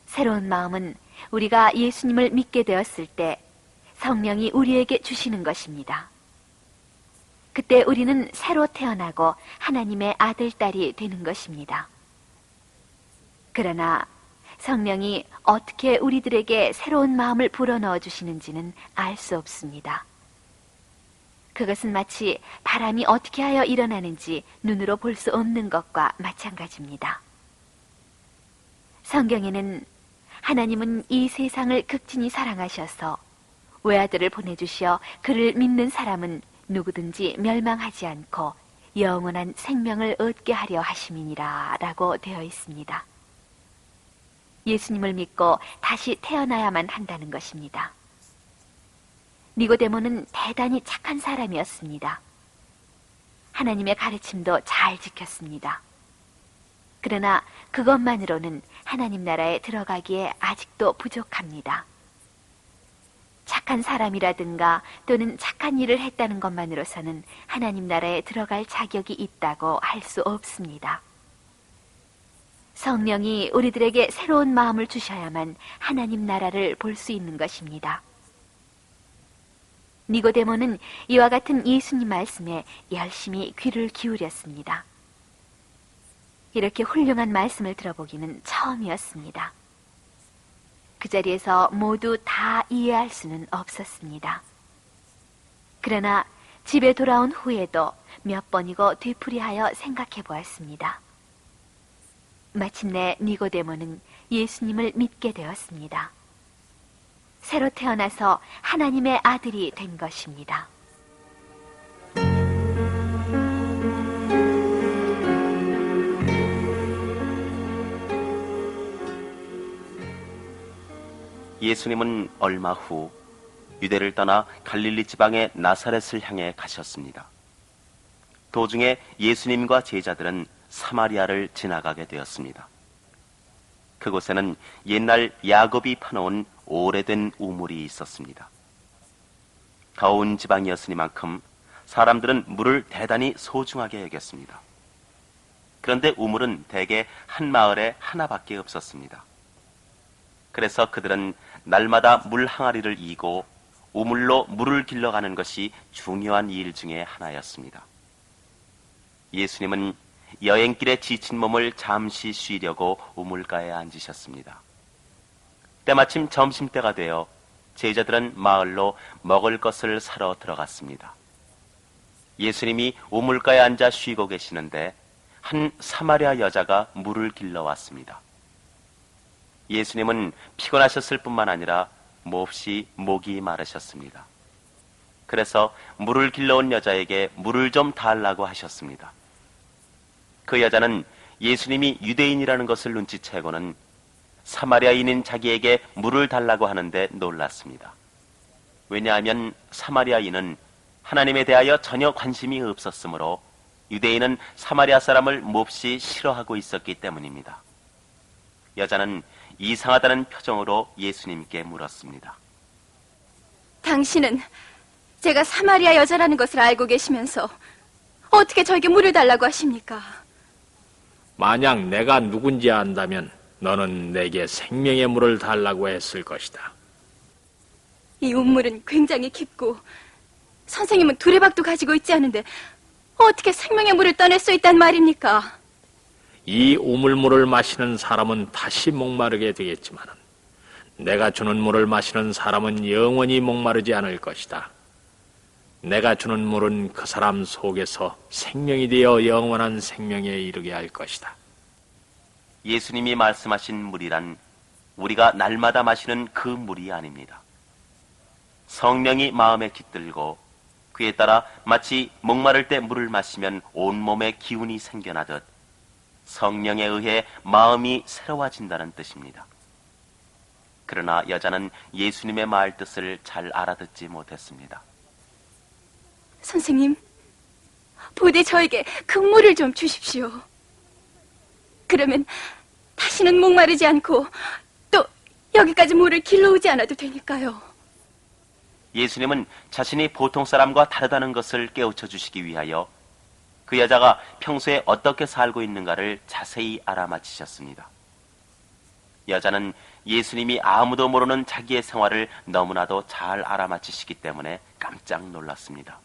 새로운 마음은 우리가 예수님을 믿게 되었을 때 성령이 우리에게 주시는 것입니다. 그때 우리는 새로 태어나고 하나님의 아들, 딸이 되는 것입니다. 그러나 성령이 어떻게 우리들에게 새로운 마음을 불어넣어 주시는지는 알 수 없습니다. 그것은 마치 바람이 어떻게 하여 일어나는지 눈으로 볼 수 없는 것과 마찬가지입니다. 성경에는 하나님은 이 세상을 극진히 사랑하셔서 외아들을 보내주시어 그를 믿는 사람은 누구든지 멸망하지 않고 영원한 생명을 얻게 하려 하심이니라 라고 되어 있습니다. 예수님을 믿고 다시 태어나야만 한다는 것입니다. 니고데모는 대단히 착한 사람이었습니다. 하나님의 가르침도 잘 지켰습니다. 그러나 그것만으로는 하나님 나라에 들어가기에 아직도 부족합니다. 착한 사람이라든가 또는 착한 일을 했다는 것만으로서는 하나님 나라에 들어갈 자격이 있다고 할 수 없습니다. 성령이 우리들에게 새로운 마음을 주셔야만 하나님 나라를 볼 수 있는 것입니다. 니고데모는 이와 같은 예수님 말씀에 열심히 귀를 기울였습니다. 이렇게 훌륭한 말씀을 들어보기는 처음이었습니다. 그 자리에서 모두 다 이해할 수는 없었습니다. 그러나 집에 돌아온 후에도 몇 번이고 되풀이하여 생각해 보았습니다. 마침내 니고데모는 예수님을 믿게 되었습니다. 새로 태어나서 하나님의 아들이 된 것입니다. 예수님은 얼마 후 유대를 떠나 갈릴리 지방의 나사렛을 향해 가셨습니다. 도중에 예수님과 제자들은 사마리아를 지나가게 되었습니다. 그곳에는 옛날 야곱이 파놓은 오래된 우물이 있었습니다. 더운 지방이었으니만큼 사람들은 물을 대단히 소중하게 여겼습니다. 그런데 우물은 대개 한 마을에 하나밖에 없었습니다. 그래서 그들은 날마다 물 항아리를 이고 우물로 물을 길러가는 것이 중요한 일 중에 하나였습니다. 예수님은 여행길에 지친 몸을 잠시 쉬려고 우물가에 앉으셨습니다. 때마침 점심때가 되어 제자들은 마을로 먹을 것을 사러 들어갔습니다. 예수님이 우물가에 앉아 쉬고 계시는데 한 사마리아 여자가 물을 길러왔습니다. 예수님은 피곤하셨을 뿐만 아니라 몹시 목이 마르셨습니다. 그래서 물을 길러온 여자에게 물을 좀 달라고 하셨습니다. 그 여자는 예수님이 유대인이라는 것을 눈치채고는 사마리아인인 자기에게 물을 달라고 하는데 놀랐습니다. 왜냐하면 사마리아인은 하나님에 대하여 전혀 관심이 없었으므로 유대인은 사마리아 사람을 몹시 싫어하고 있었기 때문입니다. 여자는 이상하다는 표정으로 예수님께 물었습니다. 당신은 제가 사마리아 여자라는 것을 알고 계시면서 어떻게 저에게 물을 달라고 하십니까? 만약 내가 누군지 안다면 너는 내게 생명의 물을 달라고 했을 것이다. 이 우물은 굉장히 깊고 선생님은 두레박도 가지고 있지 않은데 어떻게 생명의 물을 떠낼 수 있단 말입니까? 이 우물물을 마시는 사람은 다시 목마르게 되겠지만 내가 주는 물을 마시는 사람은 영원히 목마르지 않을 것이다. 내가 주는 물은 그 사람 속에서 생명이 되어 영원한 생명에 이르게 할 것이다. 예수님이 말씀하신 물이란 우리가 날마다 마시는 그 물이 아닙니다. 성령이 마음에 깃들고 그에 따라 마치 목마를 때 물을 마시면 온몸에 기운이 생겨나듯 성령에 의해 마음이 새로워진다는 뜻입니다. 그러나 여자는 예수님의 말 뜻을 잘 알아듣지 못했습니다. 선생님, 부디 저에게 그 물을 좀 주십시오. 그러면 다시는 목마르지 않고 또 여기까지 물을 길러오지 않아도 되니까요. 예수님은 자신이 보통 사람과 다르다는 것을 깨우쳐 주시기 위하여 그 여자가 평소에 어떻게 살고 있는가를 자세히 알아맞히셨습니다. 여자는 예수님이 아무도 모르는 자기의 생활을 너무나도 잘 알아맞히시기 때문에 깜짝 놀랐습니다.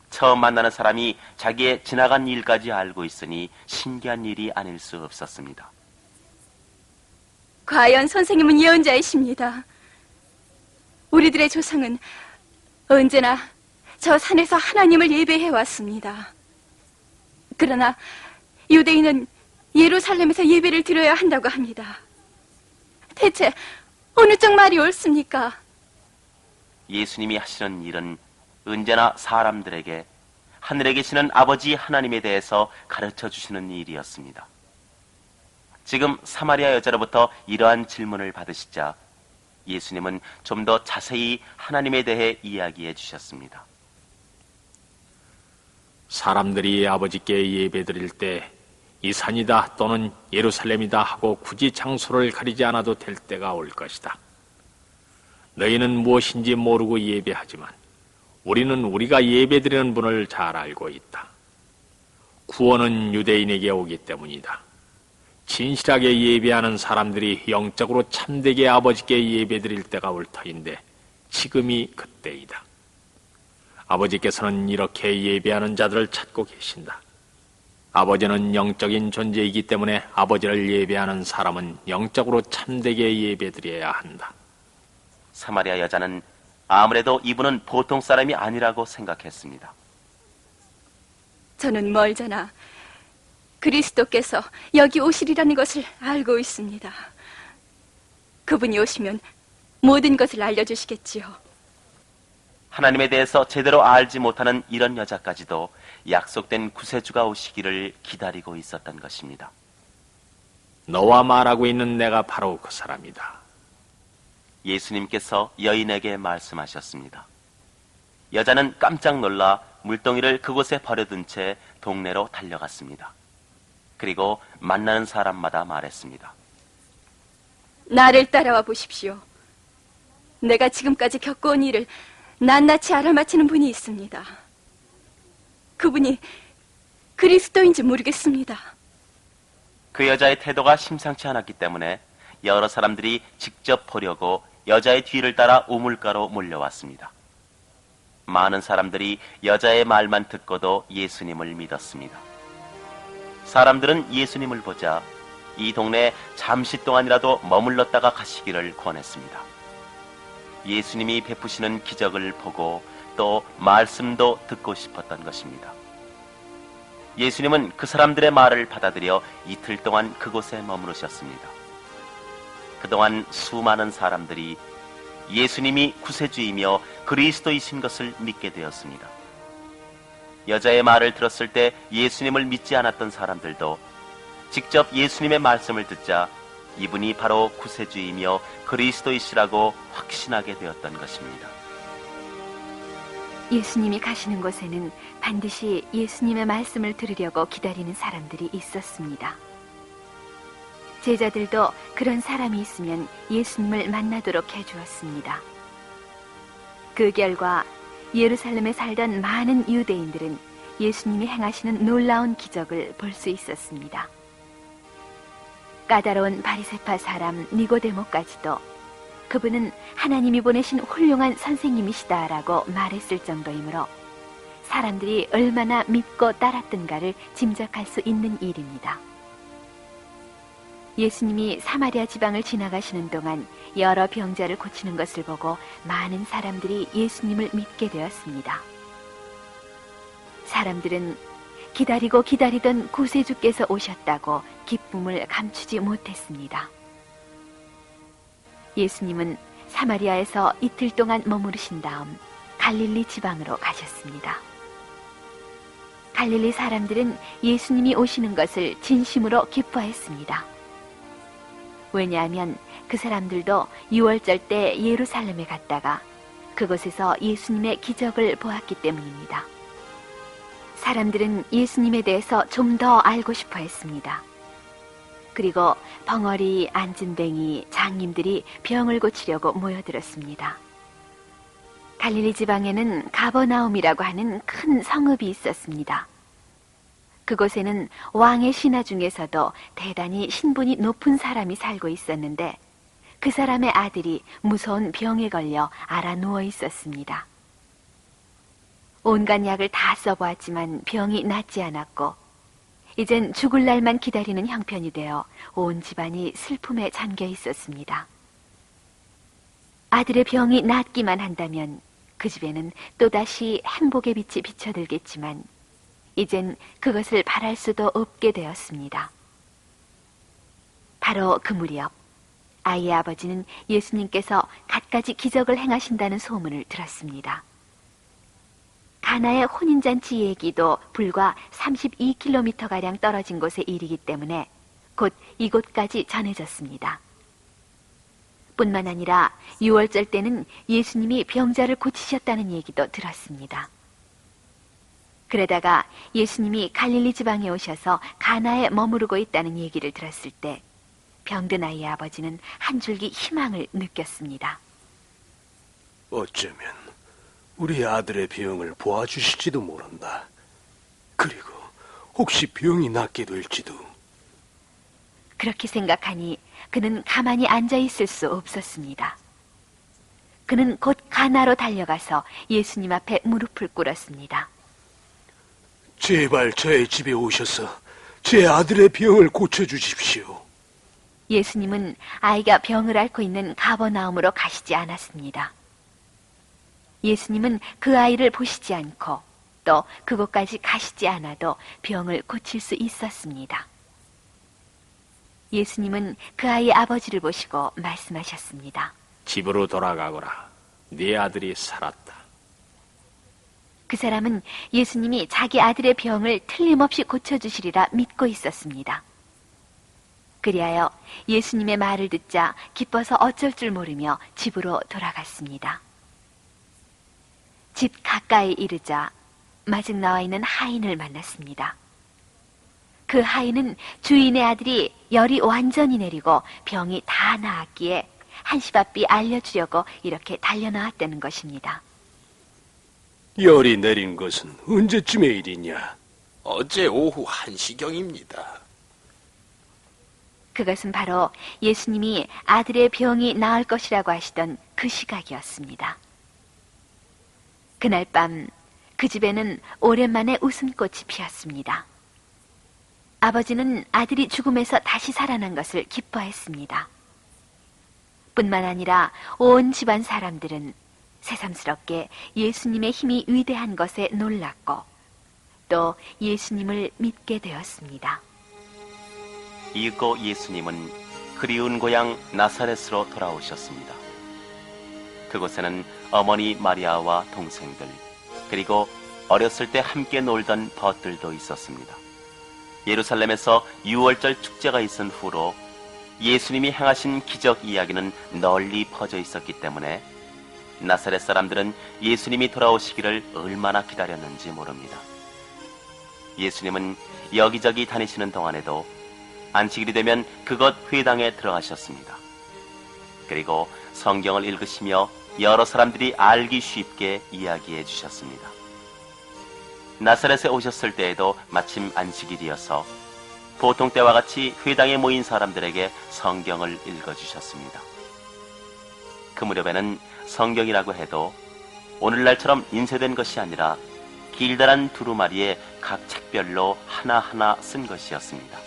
처음 만나는 사람이 자기의 지나간 일까지 알고 있으니 신기한 일이 아닐 수 없었습니다. 과연 선생님은 예언자이십니다. 우리들의 조상은 언제나 저 산에서 하나님을 예배해 왔습니다. 그러나 유대인은 예루살렘에서 예배를 드려야 한다고 합니다. 대체 어느 쪽 말이 옳습니까? 예수님이 하시는 일은 언제나 사람들에게 하늘에 계시는 아버지 하나님에 대해서 가르쳐 주시는 일이었습니다. 지금 사마리아 여자로부터 이러한 질문을 받으시자 예수님은 좀 더 자세히 하나님에 대해 이야기해 주셨습니다. 사람들이 아버지께 예배드릴 때 이 산이다 또는 예루살렘이다 하고 굳이 장소를 가리지 않아도 될 때가 올 것이다. 너희는 무엇인지 모르고 예배하지만 우리는 우리가 예배드리는 분을 잘 알고 있다. 구원은 유대인에게 오기 때문이다. 진실하게 예배하는 사람들이 영적으로 참되게 아버지께 예배드릴 때가 올 터인데 지금이 그때이다. 아버지께서는 이렇게 예배하는 자들을 찾고 계신다. 아버지는 영적인 존재이기 때문에 아버지를 예배하는 사람은 영적으로 참되게 예배드려야 한다. 사마리아 여자는 아무래도 이분은 보통 사람이 아니라고 생각했습니다. 저는 멀잖아 그리스도께서 여기 오시리라는 것을 알고 있습니다. 그분이 오시면 모든 것을 알려주시겠지요. 하나님에 대해서 제대로 알지 못하는 이런 여자까지도 약속된 구세주가 오시기를 기다리고 있었던 것입니다. 너와 말하고 있는 내가 바로 그 사람이다. 예수님께서 여인에게 말씀하셨습니다. 여자는 깜짝 놀라 물동이를 그곳에 버려둔 채 동네로 달려갔습니다. 그리고 만나는 사람마다 말했습니다. 나를 따라와 보십시오. 내가 지금까지 겪어온 일을 낱낱이 알아맞히는 분이 있습니다. 그분이 그리스도인지 모르겠습니다. 그 여자의 태도가 심상치 않았기 때문에 여러 사람들이 직접 보려고 여자의 뒤를 따라 우물가로 몰려왔습니다. 많은 사람들이 여자의 말만 듣고도 예수님을 믿었습니다. 사람들은 예수님을 보자 이 동네에 잠시 동안이라도 머물렀다가 가시기를 권했습니다. 예수님이 베푸시는 기적을 보고 또 말씀도 듣고 싶었던 것입니다. 예수님은 그 사람들의 말을 받아들여 이틀 동안 그곳에 머무르셨습니다. 그동안 수많은 사람들이 예수님이 구세주이며 그리스도이신 것을 믿게 되었습니다. 여자의 말을 들었을 때 예수님을 믿지 않았던 사람들도 직접 예수님의 말씀을 듣자 이분이 바로 구세주이며 그리스도이시라고 확신하게 되었던 것입니다. 예수님이 가시는 곳에는 반드시 예수님의 말씀을 들으려고 기다리는 사람들이 있었습니다. 제자들도 그런 사람이 있으면 예수님을 만나도록 해주었습니다. 그 결과 예루살렘에 살던 많은 유대인들은 예수님이 행하시는 놀라운 기적을 볼 수 있었습니다. 까다로운 바리새파 사람 니고데모까지도 그분은 하나님이 보내신 훌륭한 선생님이시다라고 말했을 정도이므로 사람들이 얼마나 믿고 따랐던가를 짐작할 수 있는 일입니다. 예수님이 사마리아 지방을 지나가시는 동안 여러 병자를 고치는 것을 보고 많은 사람들이 예수님을 믿게 되었습니다. 사람들은 기다리고 기다리던 구세주께서 오셨다고 기쁨을 감추지 못했습니다. 예수님은 사마리아에서 이틀 동안 머무르신 다음 갈릴리 지방으로 가셨습니다. 갈릴리 사람들은 예수님이 오시는 것을 진심으로 기뻐했습니다. 왜냐하면 그 사람들도 유월절 때 예루살렘에 갔다가 그곳에서 예수님의 기적을 보았기 때문입니다. 사람들은 예수님에 대해서 좀 더 알고 싶어 했습니다. 그리고 벙어리, 안진뱅이, 장님들이 병을 고치려고 모여들었습니다. 갈릴리 지방에는 가버나움이라고 하는 큰 성읍이 있었습니다. 그곳에는 왕의 신하 중에서도 대단히 신분이 높은 사람이 살고 있었는데 그 사람의 아들이 무서운 병에 걸려 앓아 누워 있었습니다. 온갖 약을 다 써보았지만 병이 낫지 않았고 이젠 죽을 날만 기다리는 형편이 되어 온 집안이 슬픔에 잠겨 있었습니다. 아들의 병이 낫기만 한다면 그 집에는 또다시 행복의 빛이 비춰들겠지만 이젠 그것을 바랄 수도 없게 되었습니다. 바로 그 무렵 아이의 아버지는 예수님께서 갖가지 기적을 행하신다는 소문을 들었습니다. 가나의 혼인잔치 얘기도 불과 32km가량 떨어진 곳의 일이기 때문에 곧 이곳까지 전해졌습니다. 뿐만 아니라 유월절 때는 예수님이 병자를 고치셨다는 얘기도 들었습니다. 그러다가 예수님이 갈릴리 지방에 오셔서 가나에 머무르고 있다는 얘기를 들었을 때 병든 아이의 아버지는 한 줄기 희망을 느꼈습니다. 어쩌면 우리 아들의 병을 보아주실지도 모른다. 그리고 혹시 병이 낫게 될지도. 그렇게 생각하니 그는 가만히 앉아 있을 수 없었습니다. 그는 곧 가나로 달려가서 예수님 앞에 무릎을 꿇었습니다. 제발 저의 집에 오셔서 제 아들의 병을 고쳐주십시오. 예수님은 아이가 병을 앓고 있는 가버나움으로 가시지 않았습니다. 예수님은 그 아이를 보시지 않고 또 그곳까지 가시지 않아도 병을 고칠 수 있었습니다. 예수님은 그 아이의 아버지를 보시고 말씀하셨습니다. 집으로 돌아가거라. 네 아들이 살았다. 그 사람은 예수님이 자기 아들의 병을 틀림없이 고쳐주시리라 믿고 있었습니다. 그리하여 예수님의 말을 듣자 기뻐서 어쩔 줄 모르며 집으로 돌아갔습니다. 집 가까이 이르자 마중 나와 있는 하인을 만났습니다. 그 하인은 주인의 아들이 열이 완전히 내리고 병이 다 나았기에 한시바삐 알려주려고 이렇게 달려나왔다는 것입니다. 열이 내린 것은 언제쯤의 일이냐? 어제 오후 1시경입니다. 그것은 바로 예수님이 아들의 병이 나을 것이라고 하시던 그 시각이었습니다. 그날 밤 그 집에는 오랜만에 웃음꽃이 피었습니다. 아버지는 아들이 죽음에서 다시 살아난 것을 기뻐했습니다. 뿐만 아니라 온 집안 사람들은 새삼스럽게 예수님의 힘이 위대한 것에 놀랐고 또 예수님을 믿게 되었습니다. 이윽고 예수님은 그리운 고향 나사렛으로 돌아오셨습니다. 그곳에는 어머니 마리아와 동생들 그리고 어렸을 때 함께 놀던 벗들도 있었습니다. 예루살렘에서 유월절 축제가 있은 후로 예수님이 행하신 기적 이야기는 널리 퍼져 있었기 때문에 나사렛 사람들은 예수님이 돌아오시기를 얼마나 기다렸는지 모릅니다. 예수님은 여기저기 다니시는 동안에도 안식일이 되면 그것 회당에 들어가셨습니다. 그리고 성경을 읽으시며 여러 사람들이 알기 쉽게 이야기해 주셨습니다. 나사렛에 오셨을 때에도 마침 안식일이어서 보통 때와 같이 회당에 모인 사람들에게 성경을 읽어주셨습니다. 그 무렵에는 성경이라고 해도 오늘날처럼 인쇄된 것이 아니라 길다란 두루마리에 각 책별로 하나하나 쓴 것이었습니다.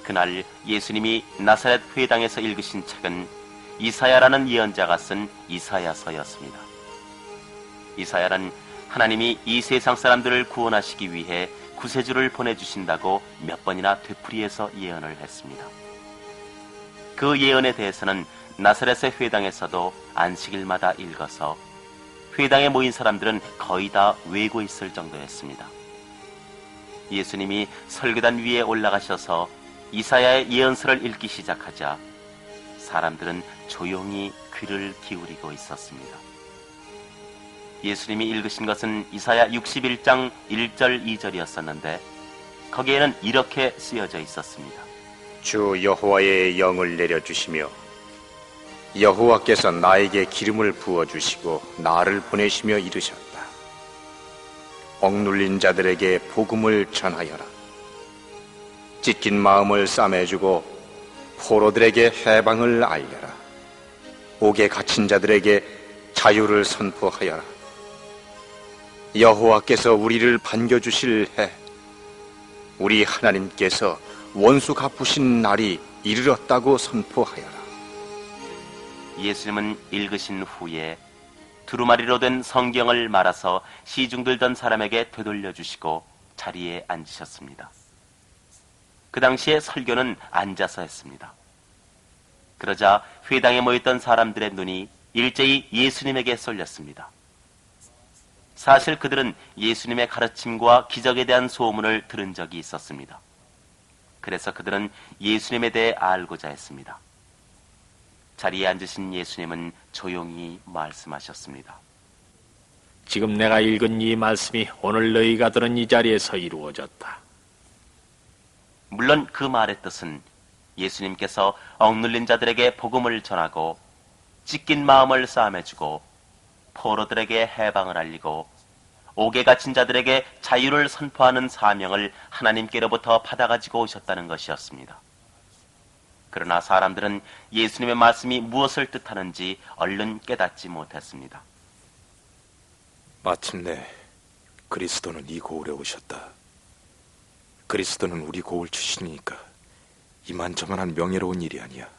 그날 예수님이 나사렛 회당에서 읽으신 책은 이사야라는 예언자가 쓴 이사야서였습니다. 이사야는 하나님이 이 세상 사람들을 구원하시기 위해 구세주를 보내주신다고 몇 번이나 되풀이해서 예언을 했습니다. 그 예언에 대해서는 나사렛의 회당에서도 안식일마다 읽어서 회당에 모인 사람들은 거의 다 외고 있을 정도였습니다. 예수님이 설교단 위에 올라가셔서 이사야의 예언서를 읽기 시작하자 사람들은 조용히 귀를 기울이고 있었습니다. 예수님이 읽으신 것은 이사야 61장 1절 2절이었었는데 거기에는 이렇게 쓰여져 있었습니다. 주 여호와의 영을 내려주시며 여호와께서 나에게 기름을 부어주시고 나를 보내시며 이르셨다. 억눌린 자들에게 복음을 전하여라. 찢긴 마음을 싸매주고 포로들에게 해방을 알려라. 옥에 갇힌 자들에게 자유를 선포하여라. 여호와께서 우리를 반겨주실 해, 우리 하나님께서 원수 갚으신 날이 이르렀다고 선포하여라. 예수님은 읽으신 후에 두루마리로 된 성경을 말아서 시중 들던 사람에게 되돌려 주시고 자리에 앉으셨습니다. 그 당시에 설교는 앉아서 했습니다. 그러자 회당에 모였던 사람들의 눈이 일제히 예수님에게 쏠렸습니다. 사실 그들은 예수님의 가르침과 기적에 대한 소문을 들은 적이 있었습니다. 그래서 그들은 예수님에 대해 알고자 했습니다. 자리에 앉으신 예수님은 조용히 말씀하셨습니다. 지금 내가 읽은 이 말씀이 오늘 너희가 들은 이 자리에서 이루어졌다. 물론 그 말의 뜻은 예수님께서 억눌린 자들에게 복음을 전하고 찢긴 마음을 싸매주고 포로들에게 해방을 알리고 옥에 갇힌 자들에게 자유를 선포하는 사명을 하나님께로부터 받아가지고 오셨다는 것이었습니다. 그러나 사람들은 예수님의 말씀이 무엇을 뜻하는지 얼른 깨닫지 못했습니다. 마침내 그리스도는 이 고을에 오셨다. 그리스도는 우리 고을 출신이니까 이만저만한 명예로운 일이 아니야.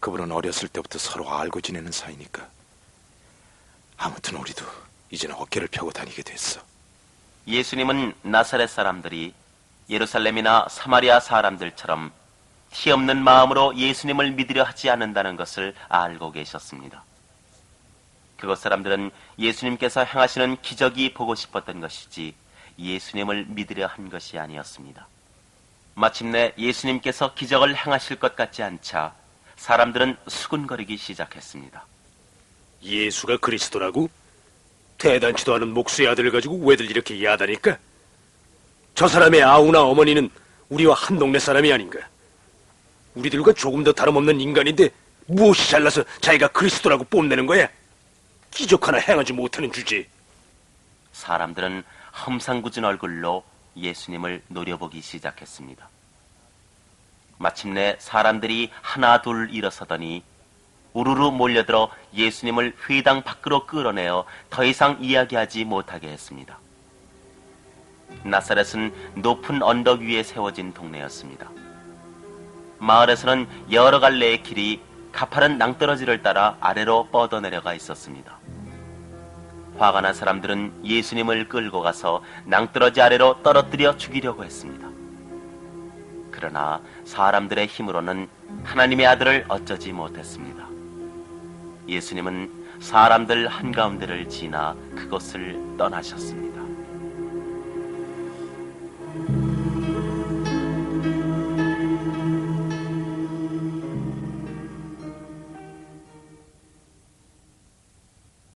그분은 어렸을 때부터 서로 알고 지내는 사이니까. 아무튼 우리도 이제는 어깨를 펴고 다니게 됐어. 예수님은 나사렛 사람들이 예루살렘이나 사마리아 사람들처럼 티 없는 마음으로 예수님을 믿으려 하지 않는다는 것을 알고 계셨습니다. 그곳 사람들은 예수님께서 행하시는 기적이 보고 싶었던 것이지 예수님을 믿으려 한 것이 아니었습니다. 마침내 예수님께서 기적을 행하실 것 같지 않자 사람들은 수군거리기 시작했습니다. 예수가 그리스도라고? 대단치도 않은 목수의 아들을 가지고 왜들 이렇게 야단일까? 저 사람의 아우나 어머니는 우리와 한 동네 사람이 아닌가? 우리들과 조금 더 다름없는 인간인데 무엇이 잘나서 자기가 그리스도라고 뽐내는 거야? 기적 하나 행하지 못하는 주제. 사람들은 험상궂은 얼굴로 예수님을 노려보기 시작했습니다. 마침내 사람들이 하나 둘 일어서더니 우르르 몰려들어 예수님을 회당 밖으로 끌어내어 더 이상 이야기하지 못하게 했습니다. 나사렛은 높은 언덕 위에 세워진 동네였습니다. 마을에서는 여러 갈래의 길이 가파른 낭떠러지를 따라 아래로 뻗어내려가 있었습니다. 화가 난 사람들은 예수님을 끌고 가서 낭떠러지 아래로 떨어뜨려 죽이려고 했습니다. 그러나 사람들의 힘으로는 하나님의 아들을 어쩌지 못했습니다. 예수님은 사람들 한가운데를 지나 그곳을 떠나셨습니다.